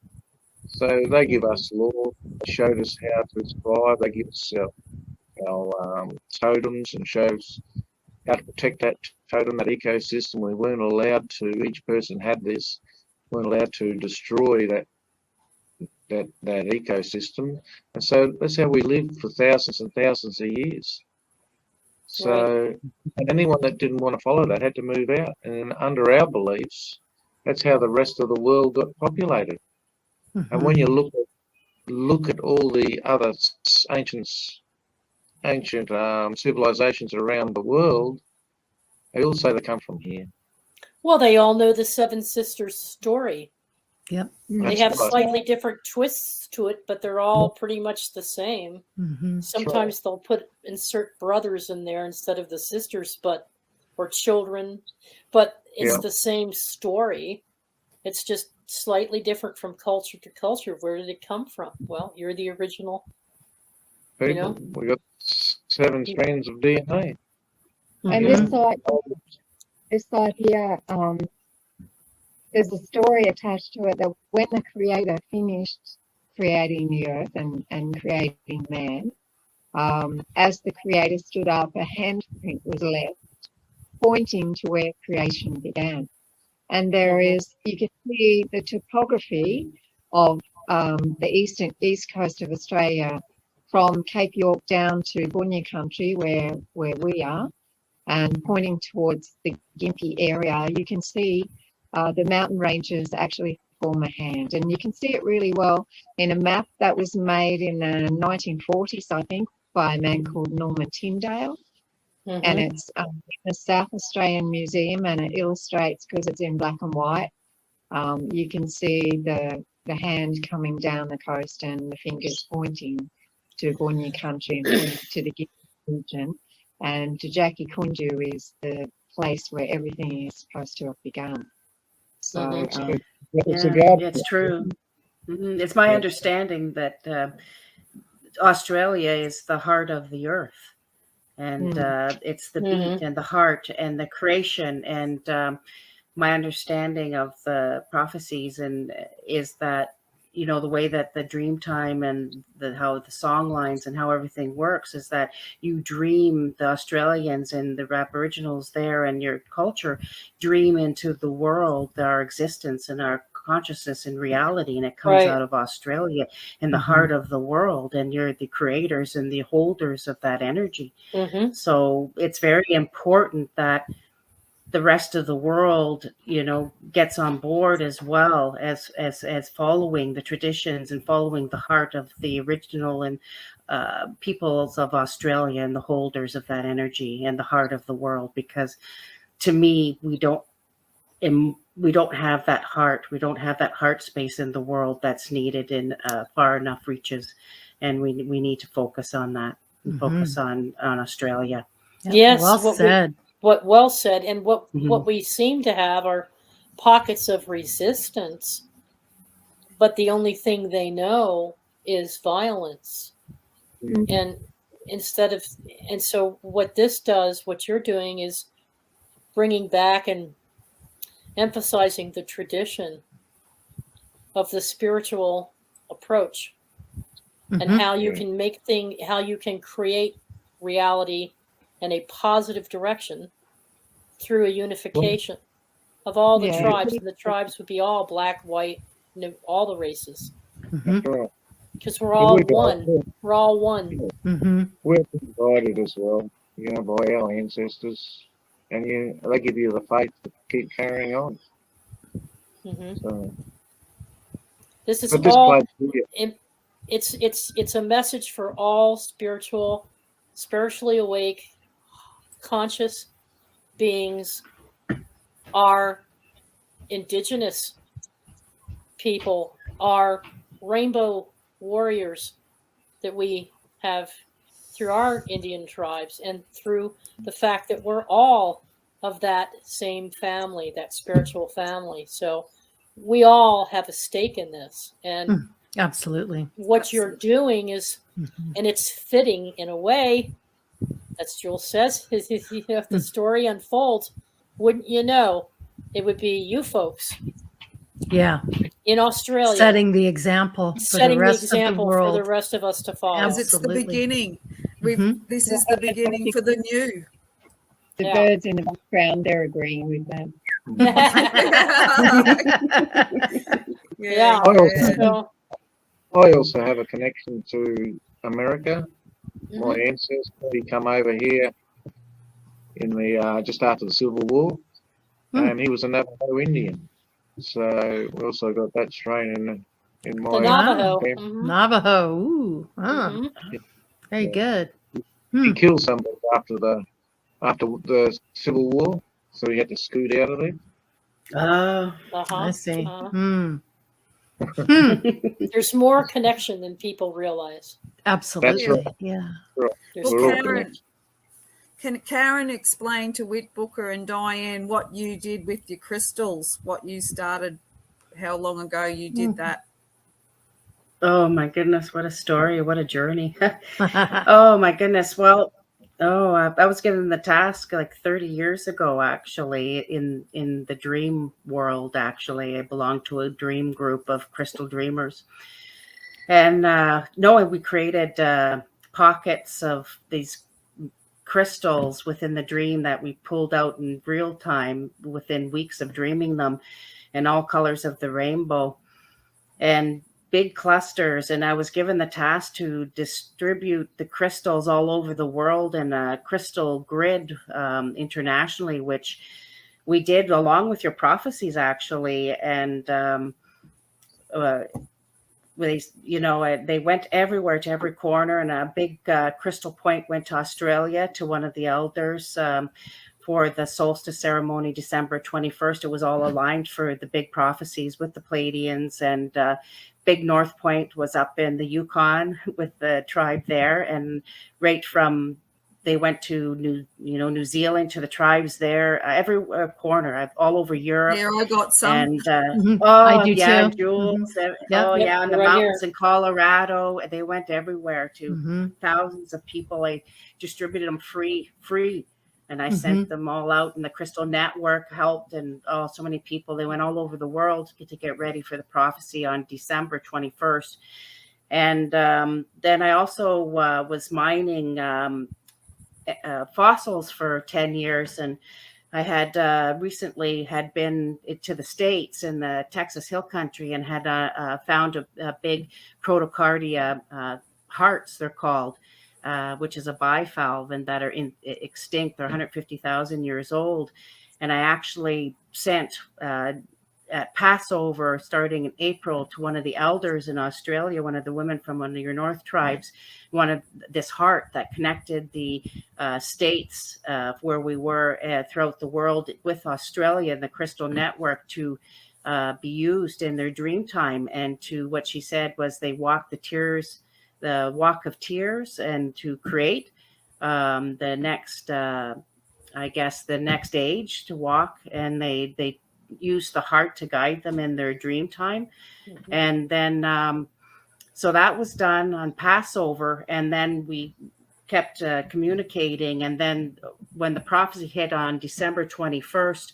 So they give us law, they showed us how to survive, they give us our totems and showed us how to protect that totem, that ecosystem. We weren't allowed to, each person had this, weren't allowed to destroy that ecosystem. And so that's how we lived for thousands and thousands of years. So anyone that didn't want to follow that had to move out. And under our beliefs, that's how the rest of the world got populated. And when you look at all the other ancient civilizations around the world, they all say they come from here. Well, they all know the Seven Sisters story. Yep. They have slightly different twists to it, but they're all pretty much the same. Sometimes they'll insert brothers in there instead of the sisters, or children, but it's the same story. It's just slightly different from culture to culture. Where did it come from? Well, you're the original. People. We got 7 strands of DNA. And this site here, there's a story attached to it that when the Creator finished creating the earth and creating man, as the Creator stood up, a handprint was left pointing to where creation began. And you can see the topography of the east coast of Australia from Cape York down to Bunya country where we are, and pointing towards the Gympie area. You can see the mountain ranges actually form a hand, and you can see it really well in a map that was made in the 1940s, I think, by a man called Norman Tyndale. And it's in the South Australian Museum, and it illustrates, because it's in black and white, you can see the hand coming down the coast and the fingers pointing to Bunya country and pointing to the Gympie region. And Jackie Kundu is the place where everything is supposed to have begun. So it's true. It's my understanding that Australia is the heart of the earth. And it's the beat and the heart and the creation. And my understanding of the prophecies is that, the way that the dream time and how the song lines and how everything works is that you dream, the Australians and the Aboriginals there and your culture dream into the world, our existence and our consciousness and reality, and it comes Right. out of Australia in the heart of the world, and you're the creators and the holders of that energy. So it's very important that the rest of the world, you know, gets on board as well as following the traditions and following the heart of the original and peoples of Australia and the holders of that energy and the heart of the world. Because to me, we don't have that heart. We don't have that heart space in the world that's needed in far enough reaches, and we need to focus on that and focus on Australia. Yes, well said. Well said. And what we seem to have are pockets of resistance, but the only thing they know is violence. And so what this does, what you're doing, is bringing back and emphasizing the tradition of the spiritual approach and how you can how you can create reality in a positive direction through a unification of all the tribes. And the tribes would be all black, white, all the races. Because we're all one. We're all one. We're guided as well, you know, by our ancestors, and they give you the faith to keep carrying on. So, this is all. It's a message for all spiritually awake, conscious beings. Our indigenous people, our rainbow warriors that we have through our Indian tribes, and through the fact that we're all of that same family, that spiritual family. So we all have a stake in this. And absolutely, what you're doing is, and it's fitting in a way, as Jules says, if the story unfolds, wouldn't you know, it would be you folks. Yeah. In Australia. Setting the example for the rest of the world. For the rest of us to follow. As it's the beginning. This is the beginning for the new. The birds in the background, they're agreeing with that. I also have a connection to America. My ancestor, he come over here in the just after the Civil War, and he was a Navajo Indian. So we also got that strain in my Navajo. Navajo. Ooh. Very good. He killed somebody after the Civil War, so he had to scoot out of there. I see. There's more connection than people realize. Absolutely. That's right. Yeah. Right. Well, can Karen explain to Whit Booker and Diane what you did with your crystals, what you started, how long ago you did that? Oh my goodness, what a story, what a journey. Oh my goodness. Well, I was given the task like 30 years ago, actually, in the dream world. Actually, I belonged to a dream group of crystal dreamers. And we created pockets of these crystals within the dream that we pulled out in real time within weeks of dreaming them, in all colors of the rainbow and big clusters. And I was given the task to distribute the crystals all over the world in a crystal grid internationally, which we did along with your prophecies, actually. And they went everywhere, to every corner, and a big crystal point went to Australia to one of the elders for the solstice ceremony, December 21st. It was all aligned for the big prophecies with the Pleiadians, and big North Point was up in the Yukon with the tribe there, and right from they went to New Zealand, to the tribes there, every corner, all over Europe. Yeah, I got some. And I do too. Jules. Yep. And the right mountains here in Colorado. They went everywhere to thousands of people. I distributed them free. And I sent them all out, and the Crystal Network helped, and so many people. They went all over the world to get ready for the prophecy on December 21st. And then I also was mining fossils for 10 years, and I had recently had been to the States in the Texas Hill Country and had found a big protocardia hearts, they're called, which is a bivalve and that are extinct. They're 150,000 years old. And I actually sent at Passover, starting in April, to one of the elders in Australia, one of the women from one of your North tribes, one of this heart that connected the states where we were throughout the world with Australia and the Crystal Network to be used in their dream time. And to what she said was they walk the walk of tears, and to create the next, I guess, the next age to walk. And they use the heart to guide them in their dream time. Mm-hmm. And then, so that was done on Passover. And then we kept communicating. And then when the prophecy hit on December 21st,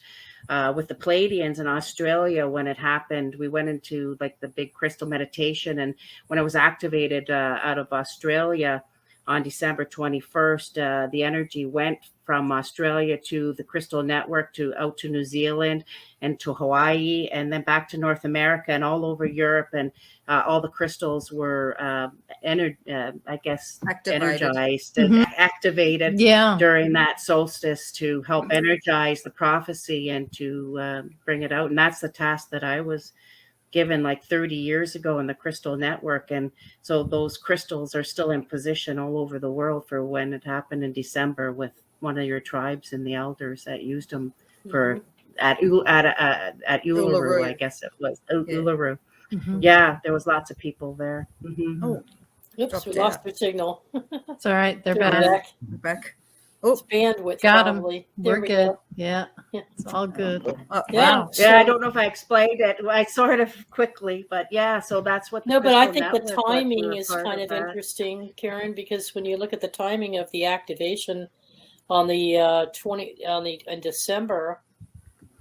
with the Pleiadians in Australia, when it happened, we went into like the big crystal meditation. And when it was activated out of Australia on December 21st, the energy went from Australia to the Crystal Network, to out to New Zealand and to Hawaii, and then back to North America and all over Europe. And all the crystals were, I guess, energized and activated during that solstice to help energize the prophecy and to bring it out. And that's the task that I was given like 30 years ago in the Crystal Network. And so those crystals are still in position all over the world for when it happened in December with one of your tribes and the elders that used them for at Uluru, I guess it was Uluru. Mm-hmm. Yeah, there was lots of people there. Mm-hmm. Oh, oops, we lost their signal. It's all right. They're back. Back. Oh, it's bandwidth. Got probably. them. We're good. Go. Yeah, it's all good. Wow. Yeah, I don't know if I explained it. I sort of quickly, but yeah. So that's what. No, but I think the timing is kind of interesting, Karen, because when you look at the timing of the activation on the in December,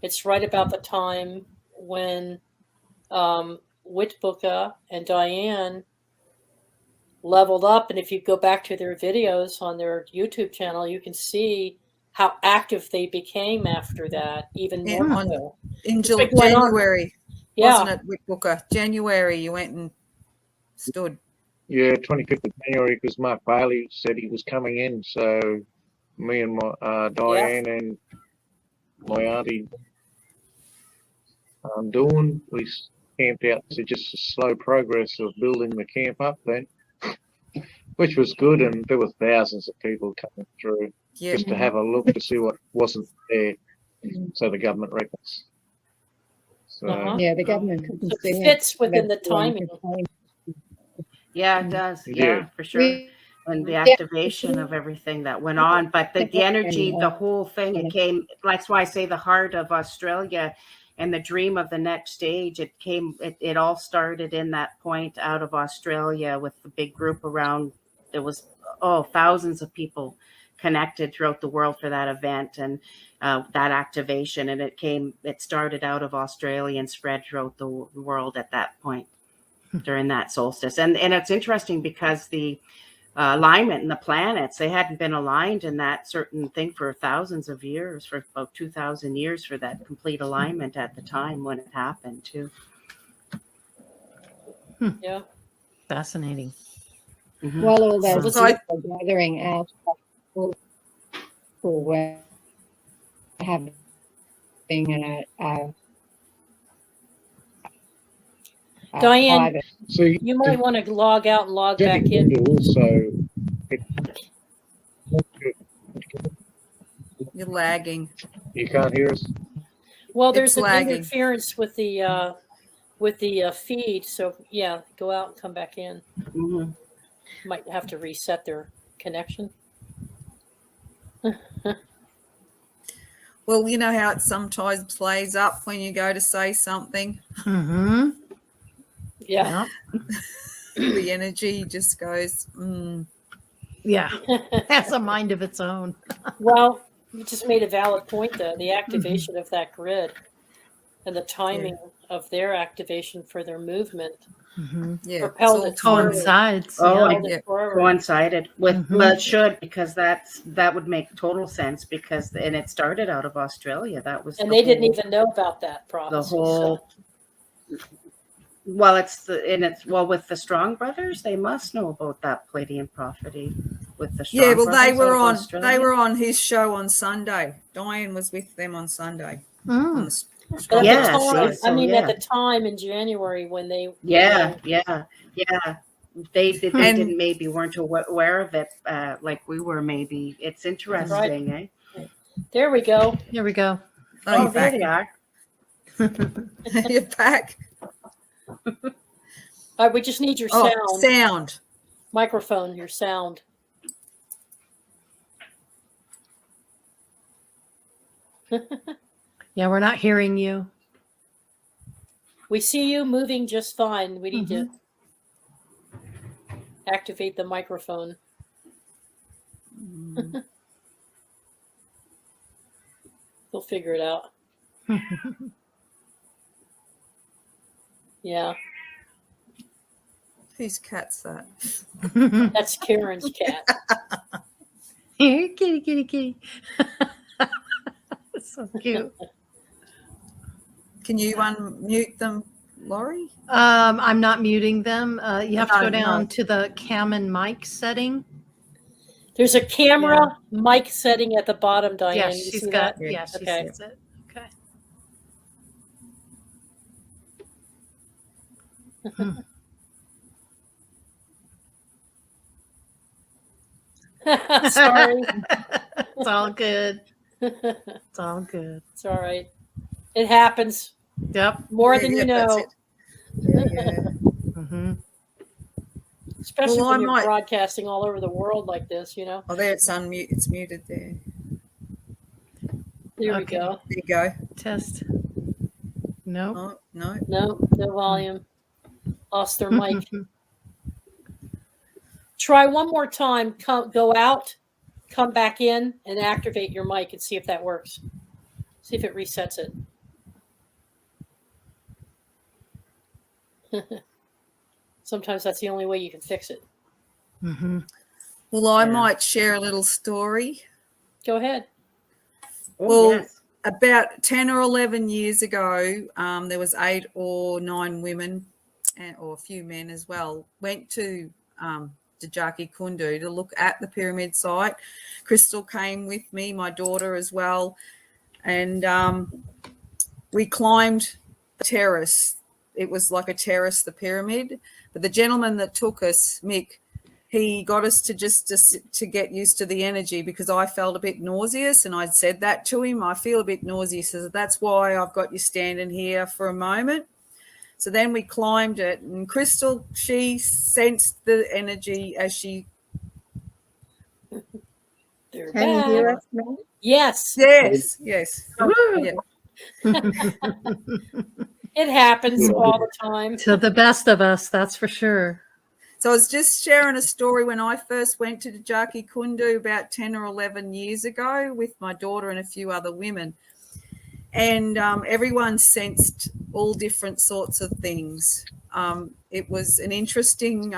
it's right about the time when Witboka and Diane leveled up. And if you go back to their videos on their YouTube channel, you can see how active they became after that, even more so. In January, wasn't it, Witboka? January, you went and stood. Yeah, 25th of January, because Mark Bailey said he was coming in. So me and my Diane and my auntie Dawn, we camped out to just a slow progress of building the camp up then, which was good. And there were thousands of people coming through just to have a look to see what wasn't there. So the government reckons. So, yeah, the government couldn't see it. Fits within the timing. Yeah, it does. Yeah, for sure. And the activation of everything that went on. But the energy, the whole thing, it came, that's why I say the heart of Australia and the dream of the next stage. It all started in that point out of Australia with the big group around. There was, thousands of people connected throughout the world for that event and that activation. And it started out of Australia and spread throughout the world at that point during that solstice. And it's interesting because the alignment in the planets, they hadn't been aligned in that certain thing for thousands of years, for about 2,000 years, for that complete alignment at the time when it happened too. Yeah, fascinating. Mm-hmm. While all those people gathering out for having Diane, you might want to log out and log back in. Also, you're lagging. You can't hear us? Well, there's an interference with the feed. So yeah, go out and come back in. Mm-hmm. Might have to reset their connection. Well, you know how it sometimes plays up when you go to say something. Mm-hmm. Yeah. The energy just goes, Yeah. Has a mind of its own. Well, you just made a valid point, though. The activation of that grid and the timing of their activation for their movement. Yeah, propelled it's it forward. Coincides. Oh, yeah. I Yeah. coincided with, Mhm. well, it should, because that would make total sense, because, and it started out of Australia. That was And the they didn't whole, even know about that the prophecy. whole, well, well, with the Strong brothers, they must know about that Pleiadian prophecy with the Strong Yeah, well, brothers they were out of on Australia. his show on Sunday. Diane was with them on Sunday Mm. on the But Strong at Yeah, the Brothers time, show. see, so at yeah. the time in January when they Yeah. They And- didn't, maybe weren't aware of it, like we were. Maybe it's interesting, eh? There we go. Here we go. Oh, you're there back. they are. You're back. All right, we just need your Oh, sound. microphone, your sound. Yeah, we're not hearing you. We see you moving just fine. We need to activate the microphone. We'll figure it out. Yeah. Whose cat's that? That's Karen's cat. Here, kitty, kitty, kitty. So cute. Can you unmute them, Laurie? I'm not muting them. You have to go No, down no. to the cam and mic setting. There's a camera mic setting at the bottom, Diane. Yes, You she's see got. that? Yeah, she Okay. sees it. Okay. Sorry. It's all good. It's all good. It's all right. It happens. Yep. More than you that's know. it. Yeah. Mm-hmm. Especially Well, when I you're might- broadcasting all over the world like this, you know. Oh, there it's unmute. It's muted there. There we Okay. go. There you go. Test. Nope. Oh, no. No volume. Lost their mic. Try one more time. Go out, come back in, and activate your mic and see if that works. See if it resets it. Sometimes that's the only way you can fix it. Mm-hmm. Well, I might share a little story. Go ahead. Oh, Well, about 10 or 11 years ago, there was 8 or 9 women or a few men as well, went to Djaki Kundu to look at the pyramid site. Crystal came with me, my daughter as well, and we climbed the terrace. It was like a terrace, the pyramid, but the gentleman that took us, Mick, he got us to to get used to the energy, because I felt a bit nauseous, and I'd said that to him. I feel a bit nauseous, so that's why I've got you standing here for a moment. So then we climbed it, and Crystal, she sensed the energy as she... They're Can you back. hear us now? Yes. Yes, yes. Yeah. It happens all the time. To the best of us, that's for sure. So I was just sharing a story when I first went to Djaki Kundu about 10 or 11 years ago with my daughter and a few other women. And everyone sensed all different sorts of things. It was an interesting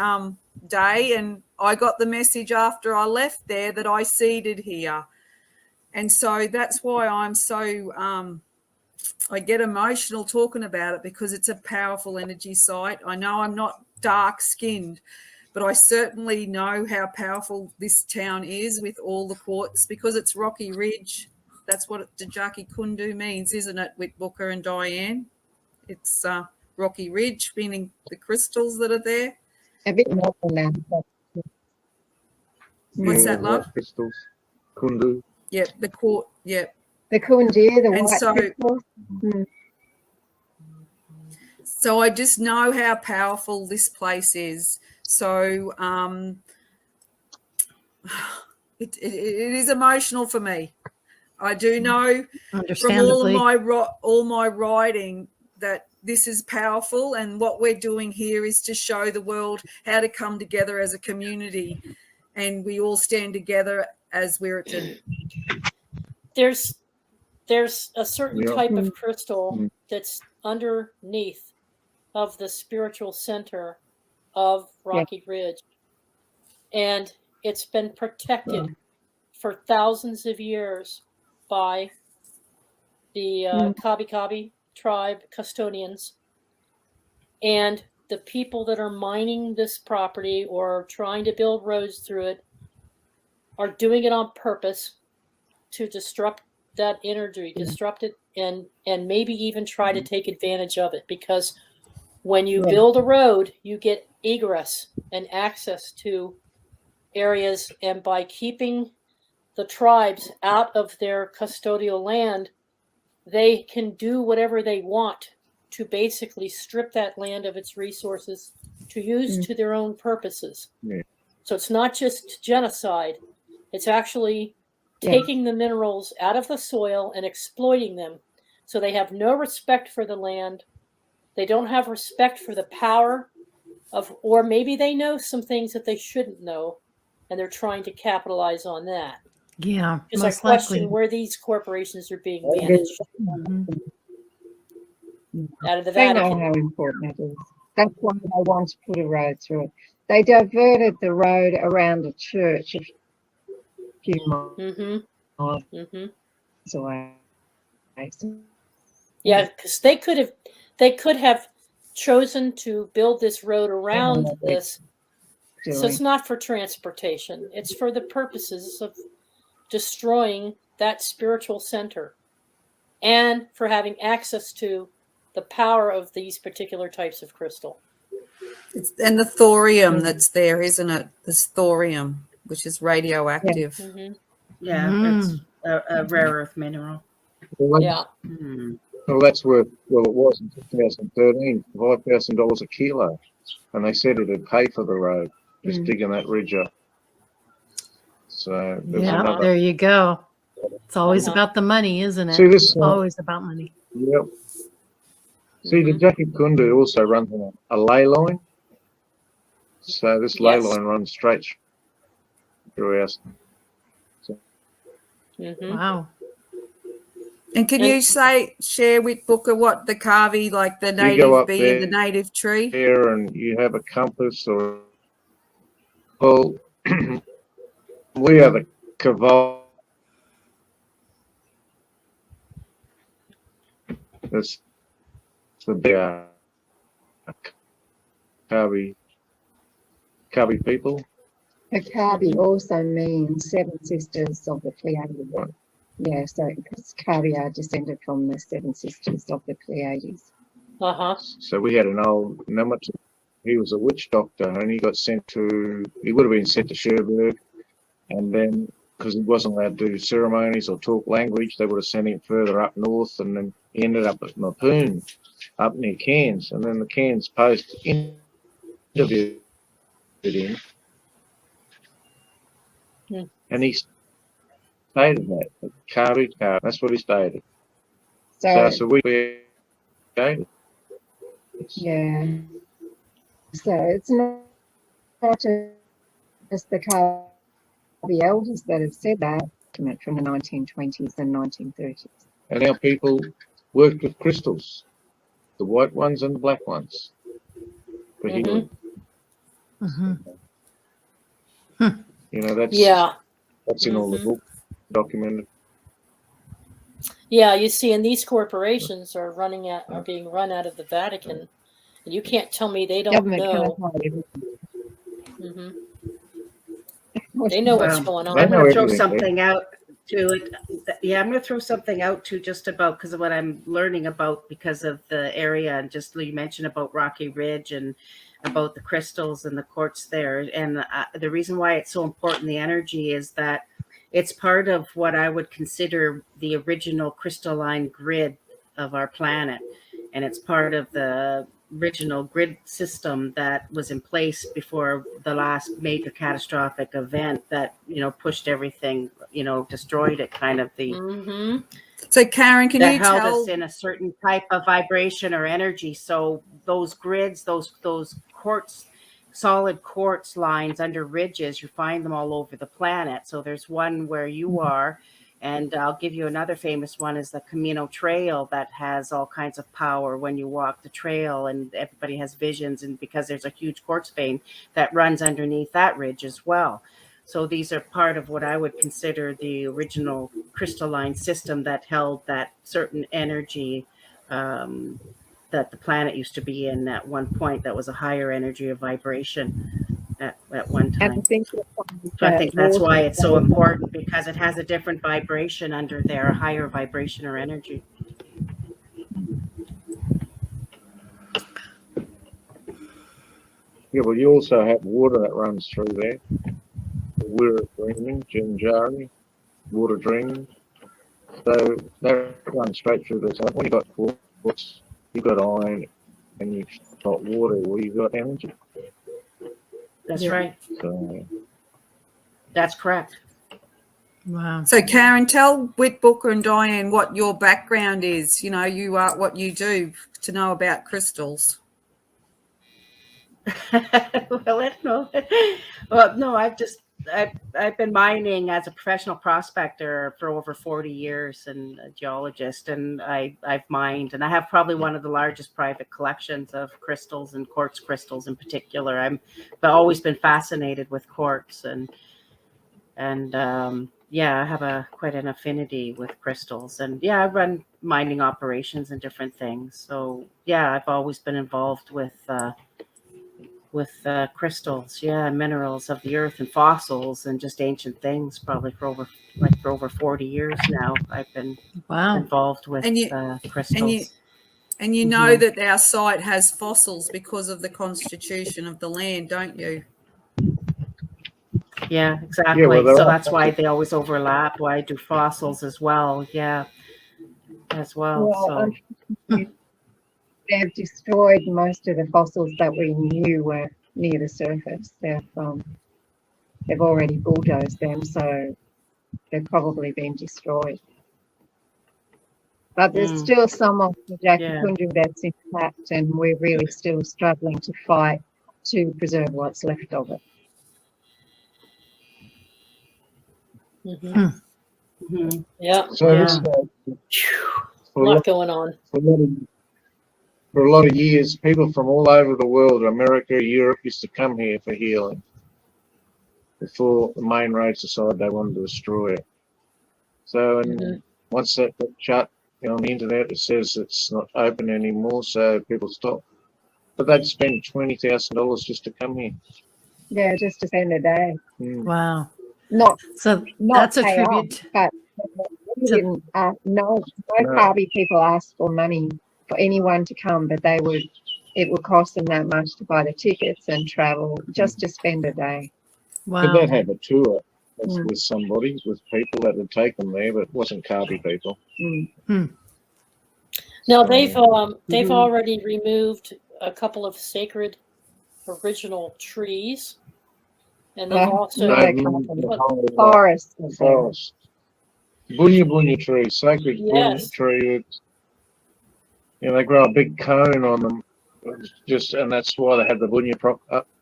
day, and I got the message after I left there that I seeded here. And so that's why I'm so... I get emotional talking about it, because it's a powerful energy site. I know I'm not dark-skinned, but I certainly know how powerful this town is with all the quartz, because it's Rocky Ridge. That's what Djaki Kundu means, isn't it, with Booker and Diane? It's Rocky Ridge, meaning the crystals that are there. A bit more than that. What's that, love? Crystals. Kundu. Yep, the quartz. Yep. The kundu, the And white so- crystals. So I just know how powerful this place is. So it is emotional for me. I do know from all my writing that this is powerful, and what we're doing here is to show the world how to come together as a community, and we all stand together as Wirritjin. There's a certain type of crystal that's underneath of the spiritual center of Rocky Ridge. And it's been protected for thousands of years by the Kabi Kabi tribe custodians. And the people that are mining this property or trying to build roads through it are doing it on purpose to disrupt that energy, disrupt it, and maybe even try to take advantage of it. Because when you build a road, you get egress and access to areas, and by keeping the tribes out of their custodial land, they can do whatever they want to basically strip that land of its resources to use to their own purposes. So it's not just genocide, it's actually taking the minerals out of the soil and exploiting them. So they have no respect for the land. They don't have respect for the power of, or maybe they know some things that they shouldn't know, and they're trying to capitalize on that. Yeah, Because I question where these corporations are being managed. Out of the They Vatican. know how important it is. That's why they want to put a road through it. They diverted the road around a church a few miles away. Yeah, because they could have chosen to build this road around this. So it's not for transportation. It's for the purposes of destroying that spiritual center and for having access to the power of these particular types of crystal. And the thorium that's there, isn't it? This thorium, which is radioactive. It's a rare earth mineral. Well, well, that's worth, well, it was in 2013, $5,000 a kilo. And they said it'd pay for the road, just digging that ridge up. So there's another. There you go. It's always about the money, isn't it? See this? Always about money. Yep. See, the Jackie Kundu also runs on a ley line. So this ley line runs straight through our. So. Wow. And can you share with Booker what the Kavi, like the native bee and the native tree? There, and you have a compass, or well, we are the Kaval. That's the Kabi people. The Kabi also means seven sisters of the Pleiades. Yeah, so because Kabi are descended from the seven sisters of the Pleiades. So we had an old Namato. He was a witch doctor, and he got sent to. He would have been sent to Cherbourg, and then because he wasn't allowed to do ceremonies or talk language, they would have sent him further up north, and then he ended up at Mapoon, up near Cairns, and then the Cairns Post interviewed him, and he stated that Kabi, that's what he stated. So we okay. Yeah. So it's not just the Kabi elders that have said that from the 1920s and 1930s. And our people worked with crystals, the white ones and the black ones, for healing. You know, that's in all the book documented. Yeah, you see, and these corporations are being run out of the Vatican, and you can't tell me they don't know. They know what's going on. I'm going to throw something out to it. Yeah, I'm going to throw something out to just about because of what I'm learning about because of the area, and just you mentioned about Rocky Ridge and about the crystals and the quartz there, and the reason why it's so important, the energy, is that it's part of what I would consider the original crystalline grid of our planet. And it's part of the original grid system that was in place before the last major catastrophic event that, pushed everything, destroyed it, kind of the... So Karen, can you held tell us in a certain type of vibration or energy. So those grids, those quartz, solid quartz lines under ridges, you find them all over the planet. So there's one where you are And I'll give you another famous one is the Camino Trail that has all kinds of power when you walk the trail, and everybody has visions, and because there's a huge quartz vein that runs underneath that ridge as well. So these are part of what I would consider the original crystalline system that held that certain energy that the planet used to be in at one point, that was a higher energy of vibration at one And I time. think you'll find So I that think that's why water it's so important, because it has a different vibration under there, a higher vibration or energy. Yeah, well, you also have water that runs through there. The Wirritjin, Jinjari, water dreaming. So that runs straight through there. So when you've got quartz, you've got iron, and you've got water, well, you've got energy. That's right. So, that's correct. Wow. So, Karen, tell Whit Booker and Diane what your background is. You know, you are what you do to know about crystals. Well, I don't know. Well, no, I've been mining as a professional prospector for over 40 years and a geologist, and I've mined, and I have probably one of the largest private collections of crystals and quartz crystals in particular. I've always been fascinated with quartz, and yeah, I have quite an affinity with crystals, and yeah, I run mining operations and different things. So yeah, I've always been involved with crystals, yeah, minerals of the earth and fossils and just ancient things, probably for over 40 years now. I've been involved with crystals. And you know that our site has fossils because of the constitution of the land, don't you? Yeah, exactly. Yeah, well, so that's why they always overlap. Why I do fossils as well. Yeah, as well. Well, So they've destroyed most of the fossils that we knew were near the surface. They've already bulldozed them, so they've probably been destroyed. But there's still some of the Jackie Kundu that's intact, and we're really still struggling to fight to preserve what's left of it. Yeah. So yeah. A lot going on. For a lot of years, people from all over the world, America, Europe, used to come here for healing before the main roads decided they wanted to destroy it. So once that got shut, on the internet, it says it's not open anymore, so people stop. But they'd spend $20,000 just to come here. Yeah, just to spend a day. Wow. Not that's a pay tribute. Up, but we didn't. No Kabi people asked for money for anyone to come, but it would cost them that much to buy the tickets and travel just to spend a day. Wow. But they'd have a tour with somebody, with people that would take them there, but it wasn't Kabi people. Now they've already removed a couple of sacred original trees, and they've also forest. Bunya tree, sacred bunya tree. They grow a big cone on them, and that's why they had the Bunya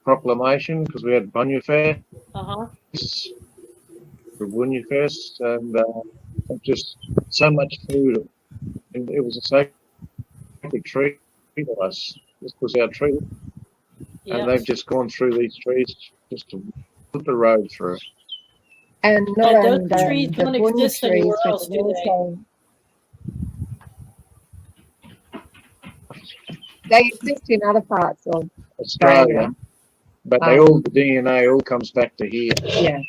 proclamation, because we had Bunya Fair. The Bunya Fest, and just so much food, and it was a sacred tree to us. This was our tree, and they've just gone through these trees just to put the road through. And not only those trees the don't Bunya exist trees, anywhere but else, do they exist in other parts of Australia, but the DNA all comes back to here. Yeah,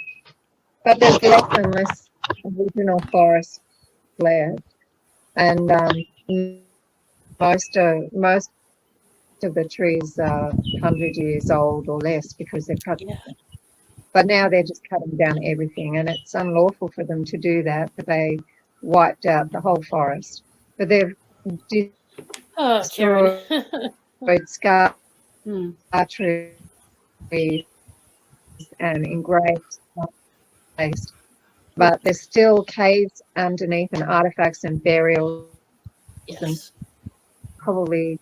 but there's less and less original forest left, and most of the trees are 100 years old or less because they're cut. But now they're just cutting down everything, and it's unlawful for them to do that. But they wiped out the whole forest. But they've destroyed scar trees and engraved place. But there's still caves underneath and artifacts and burials and probably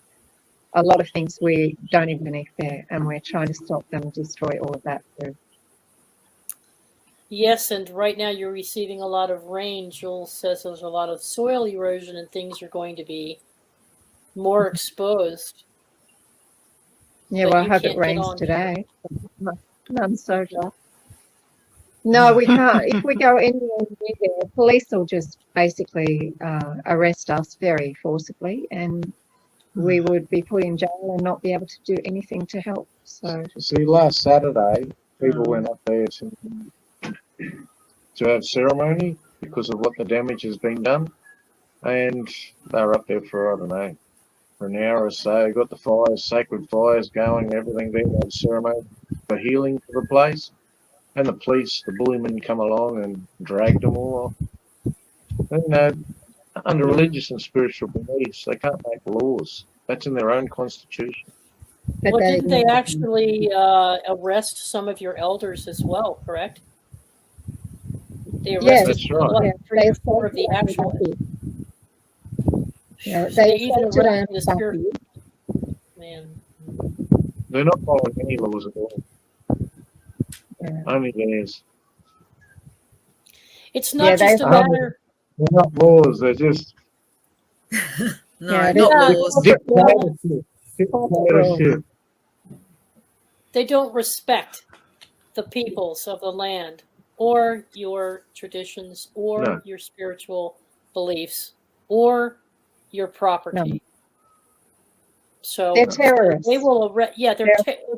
a lot of things we don't even beneath there, and we're trying to stop them destroy all of that too. Yes, and right now you're receiving a lot of rain. Jules says there's a lot of soil erosion and things are going to be more exposed. Yeah, But well, I you hope it can't get rains on here. today. I'm so glad. No, we can't. If we go anywhere near there, police will just basically arrest us very forcibly, and we would be put in jail and not be able to do anything to help. So, See, last Saturday, people went up there to have ceremony because of what the damage has been done, and they were up there for, I don't know, for an hour or so. Got the fires, sacred fires going, everything there. They had ceremony for healing for the place, and the police, the bullymen, come along and dragged them all off. And, under religious and spiritual beliefs, they can't make laws. That's in their own constitution. Well, didn't they actually arrest some of your elders as well, correct? They arrested That's right. what, Yeah, 3 or 4 of the actual. Yeah, So they they even sent arrested around the spirit. Man. They're not following any laws at all. Only theirs. It's not just a matter. They're not laws. They're just No, not laws. dictatorship. They don't respect the peoples of the land or your traditions or your spiritual beliefs or your property. No. So They're terrorists. They will arrest. Yeah,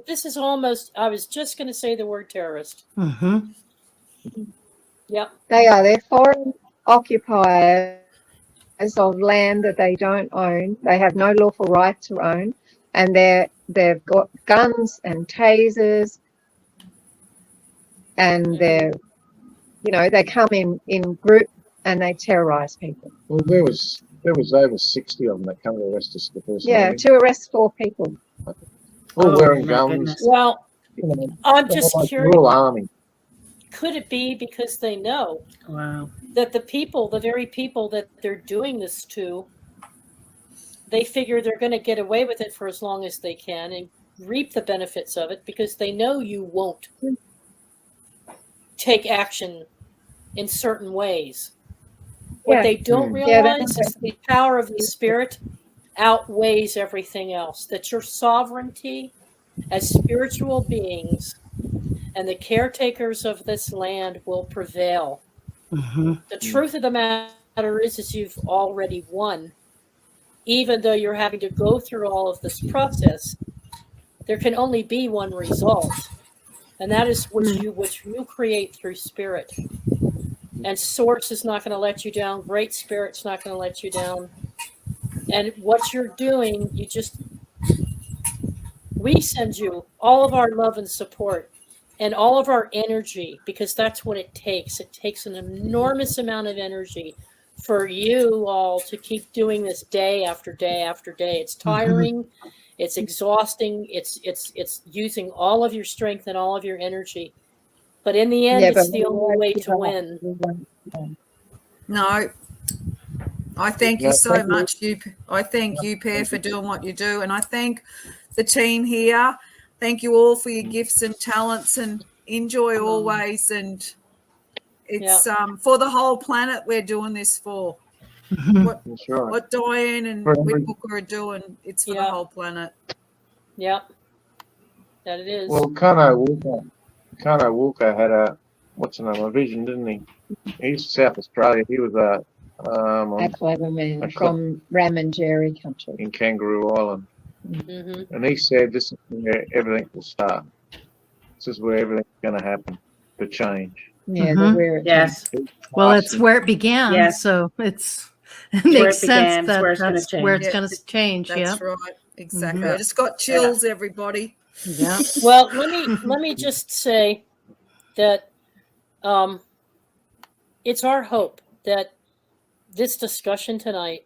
this is almost. I was just going to say the word terrorist. Mm-hmm. Yep. They are. They're foreign occupiers of land that they don't own. They have no lawful right to own, and they've got guns and tasers, and they come in group and they terrorize people. Well, there was over 60 of them that come to arrest us the first morning. To arrest 4 people. All wearing guns. Goodness. Well, I'm just like curious. Royal Army. Could it be because they know Wow. that the very people that they're doing this to, they figure they're going to get away with it for as long as they can and reap the benefits of it because they know you won't take action in certain ways. What they don't realize is the power of the spirit outweighs everything else, that your sovereignty as spiritual beings and the caretakers of this land will prevail. Mm-hmm. The truth of the matter is you've already won. Even though you're having to go through all of this process, there can only be one result, and that is which you create through spirit. And Source is not going to let you down. Great Spirit's not going to let you down. And what you're doing, we send you all of our love and support and all of our energy, because that's what it takes. It takes an enormous amount of energy for you all to keep doing this day after day after day. It's tiring. Mm-hmm. It's exhausting. It's using all of your strength and all of your energy. But in the end, it's the only way to win. No. I thank you so much. I thank you, Per, for doing what you do. And I thank the team here. Thank you all for your gifts and talents, and enjoy always. And it's for the whole planet we're doing this for. What Diane and Whitbooker are doing, it's for the whole planet. Yep. That it is. Well, Kano Walker had a vision, didn't he? He's South Australia. He was a clever man from Ramanjeri country in Kangaroo Island. Mm-hmm. And he said this is where everything will start. This is where everything's going to happen, the change. Yeah, yes. Well, it's where it began, so it makes sense that that's where it's going to change. That's right, exactly. I just got chills, everybody. Yeah. Well, let me just say that it's our hope that this discussion tonight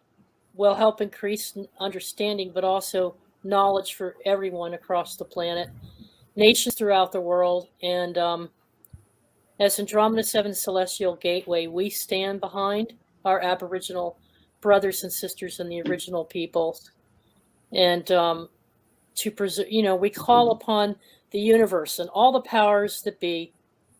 will help increase understanding, but also knowledge for everyone across the planet, nations throughout the world. And as Andromeda 7 Celestial Gateway, we stand behind our Aboriginal brothers and sisters and the original peoples. And to preserve, we call upon the universe and all the powers that be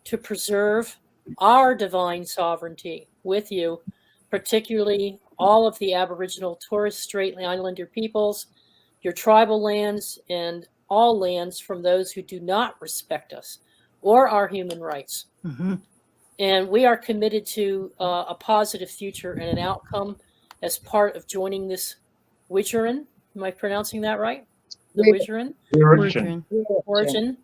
to preserve our divine sovereignty with you, particularly all of the Aboriginal Torres Strait Islander peoples, your tribal lands, and all lands from those who do not respect us or our human rights. Mm-hmm. And we are committed to a positive future and an outcome as part of joining this Wirritjin. Am I pronouncing that right? The Wirritjin? Wirritjin.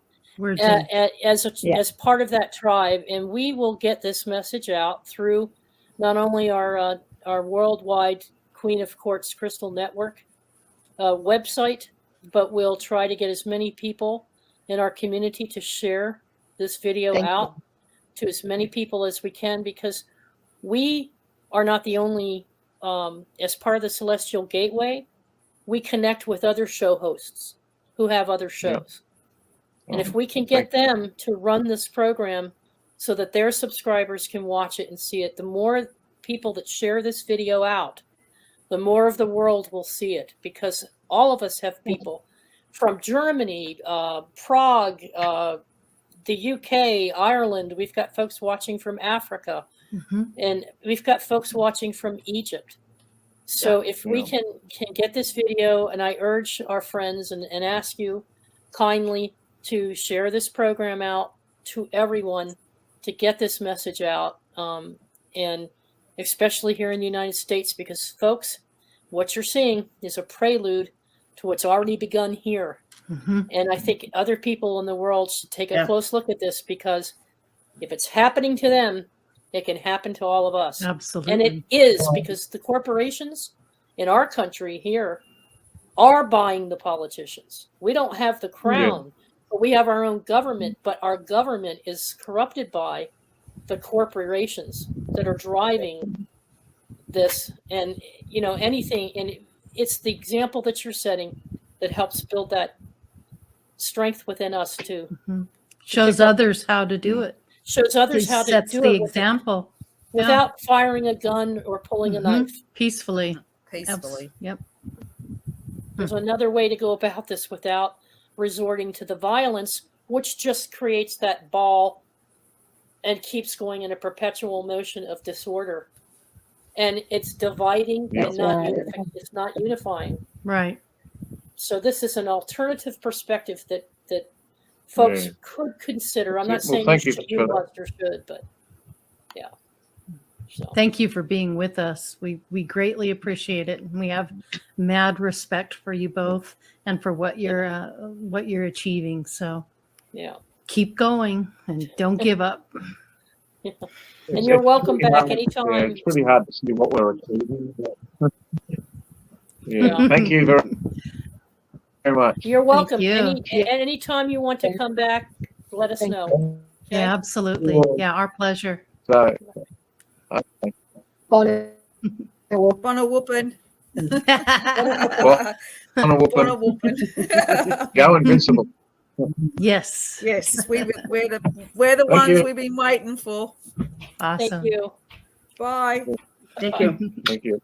As part of that tribe, and we will get this message out through not only our worldwide Queen of Courts Crystal Network website, but we'll try to get as many people in our community to share this video out to as many people as we can, because we are not the only, as part of the Celestial Gateway, we connect with other show hosts who have other shows. And if we can get them to run this program so that their subscribers can watch it and see it, the more people that share this video out, the more of the world will see it, because all of us have people from Germany, Prague, the UK, Ireland. We've got folks watching from Africa, and we've got folks watching from Egypt. So if we can get this video, and I urge our friends and ask you kindly to share this program out to everyone, to get this message out, and especially here in the United States, because folks, what you're seeing is a prelude to what's already begun here. And I think other people in the world should take a close look at this, because if it's happening to them, it can happen to all of us. Absolutely. And it is, because the corporations in our country here are buying the politicians. We don't have the crown, but we have our own government, but our government is corrupted by the corporations that are driving this. And, you know, anything, and it's the example that you're setting that helps build that strength within us to shows others how to do it. Shows others how to sets do the it example without firing a gun or pulling a knife. Peacefully. Yep. There's another way to go about this without resorting to the violence, which just creates that ball and keeps going in a perpetual motion of disorder. And it's dividing and it's not unifying. Right. So this is an alternative perspective that folks could consider. I'm not saying you must or should, but yeah. So. Thank you for being with us. We greatly appreciate it. We have mad respect for you both and for what you're achieving. So keep going and don't give up. And you're welcome back anytime. Yeah, it's pretty hard to see what we're achieving. Thank you very much. You're welcome. You. Anytime you want to come back, let us know. Okay? Yeah, absolutely. Yeah, our pleasure. So, Bona whoopin. Bona whoopin. Go Invincible. Yes. Yes, we're the ones we've been waiting for. Awesome. Thank you. Bye. Thank you. Thank you.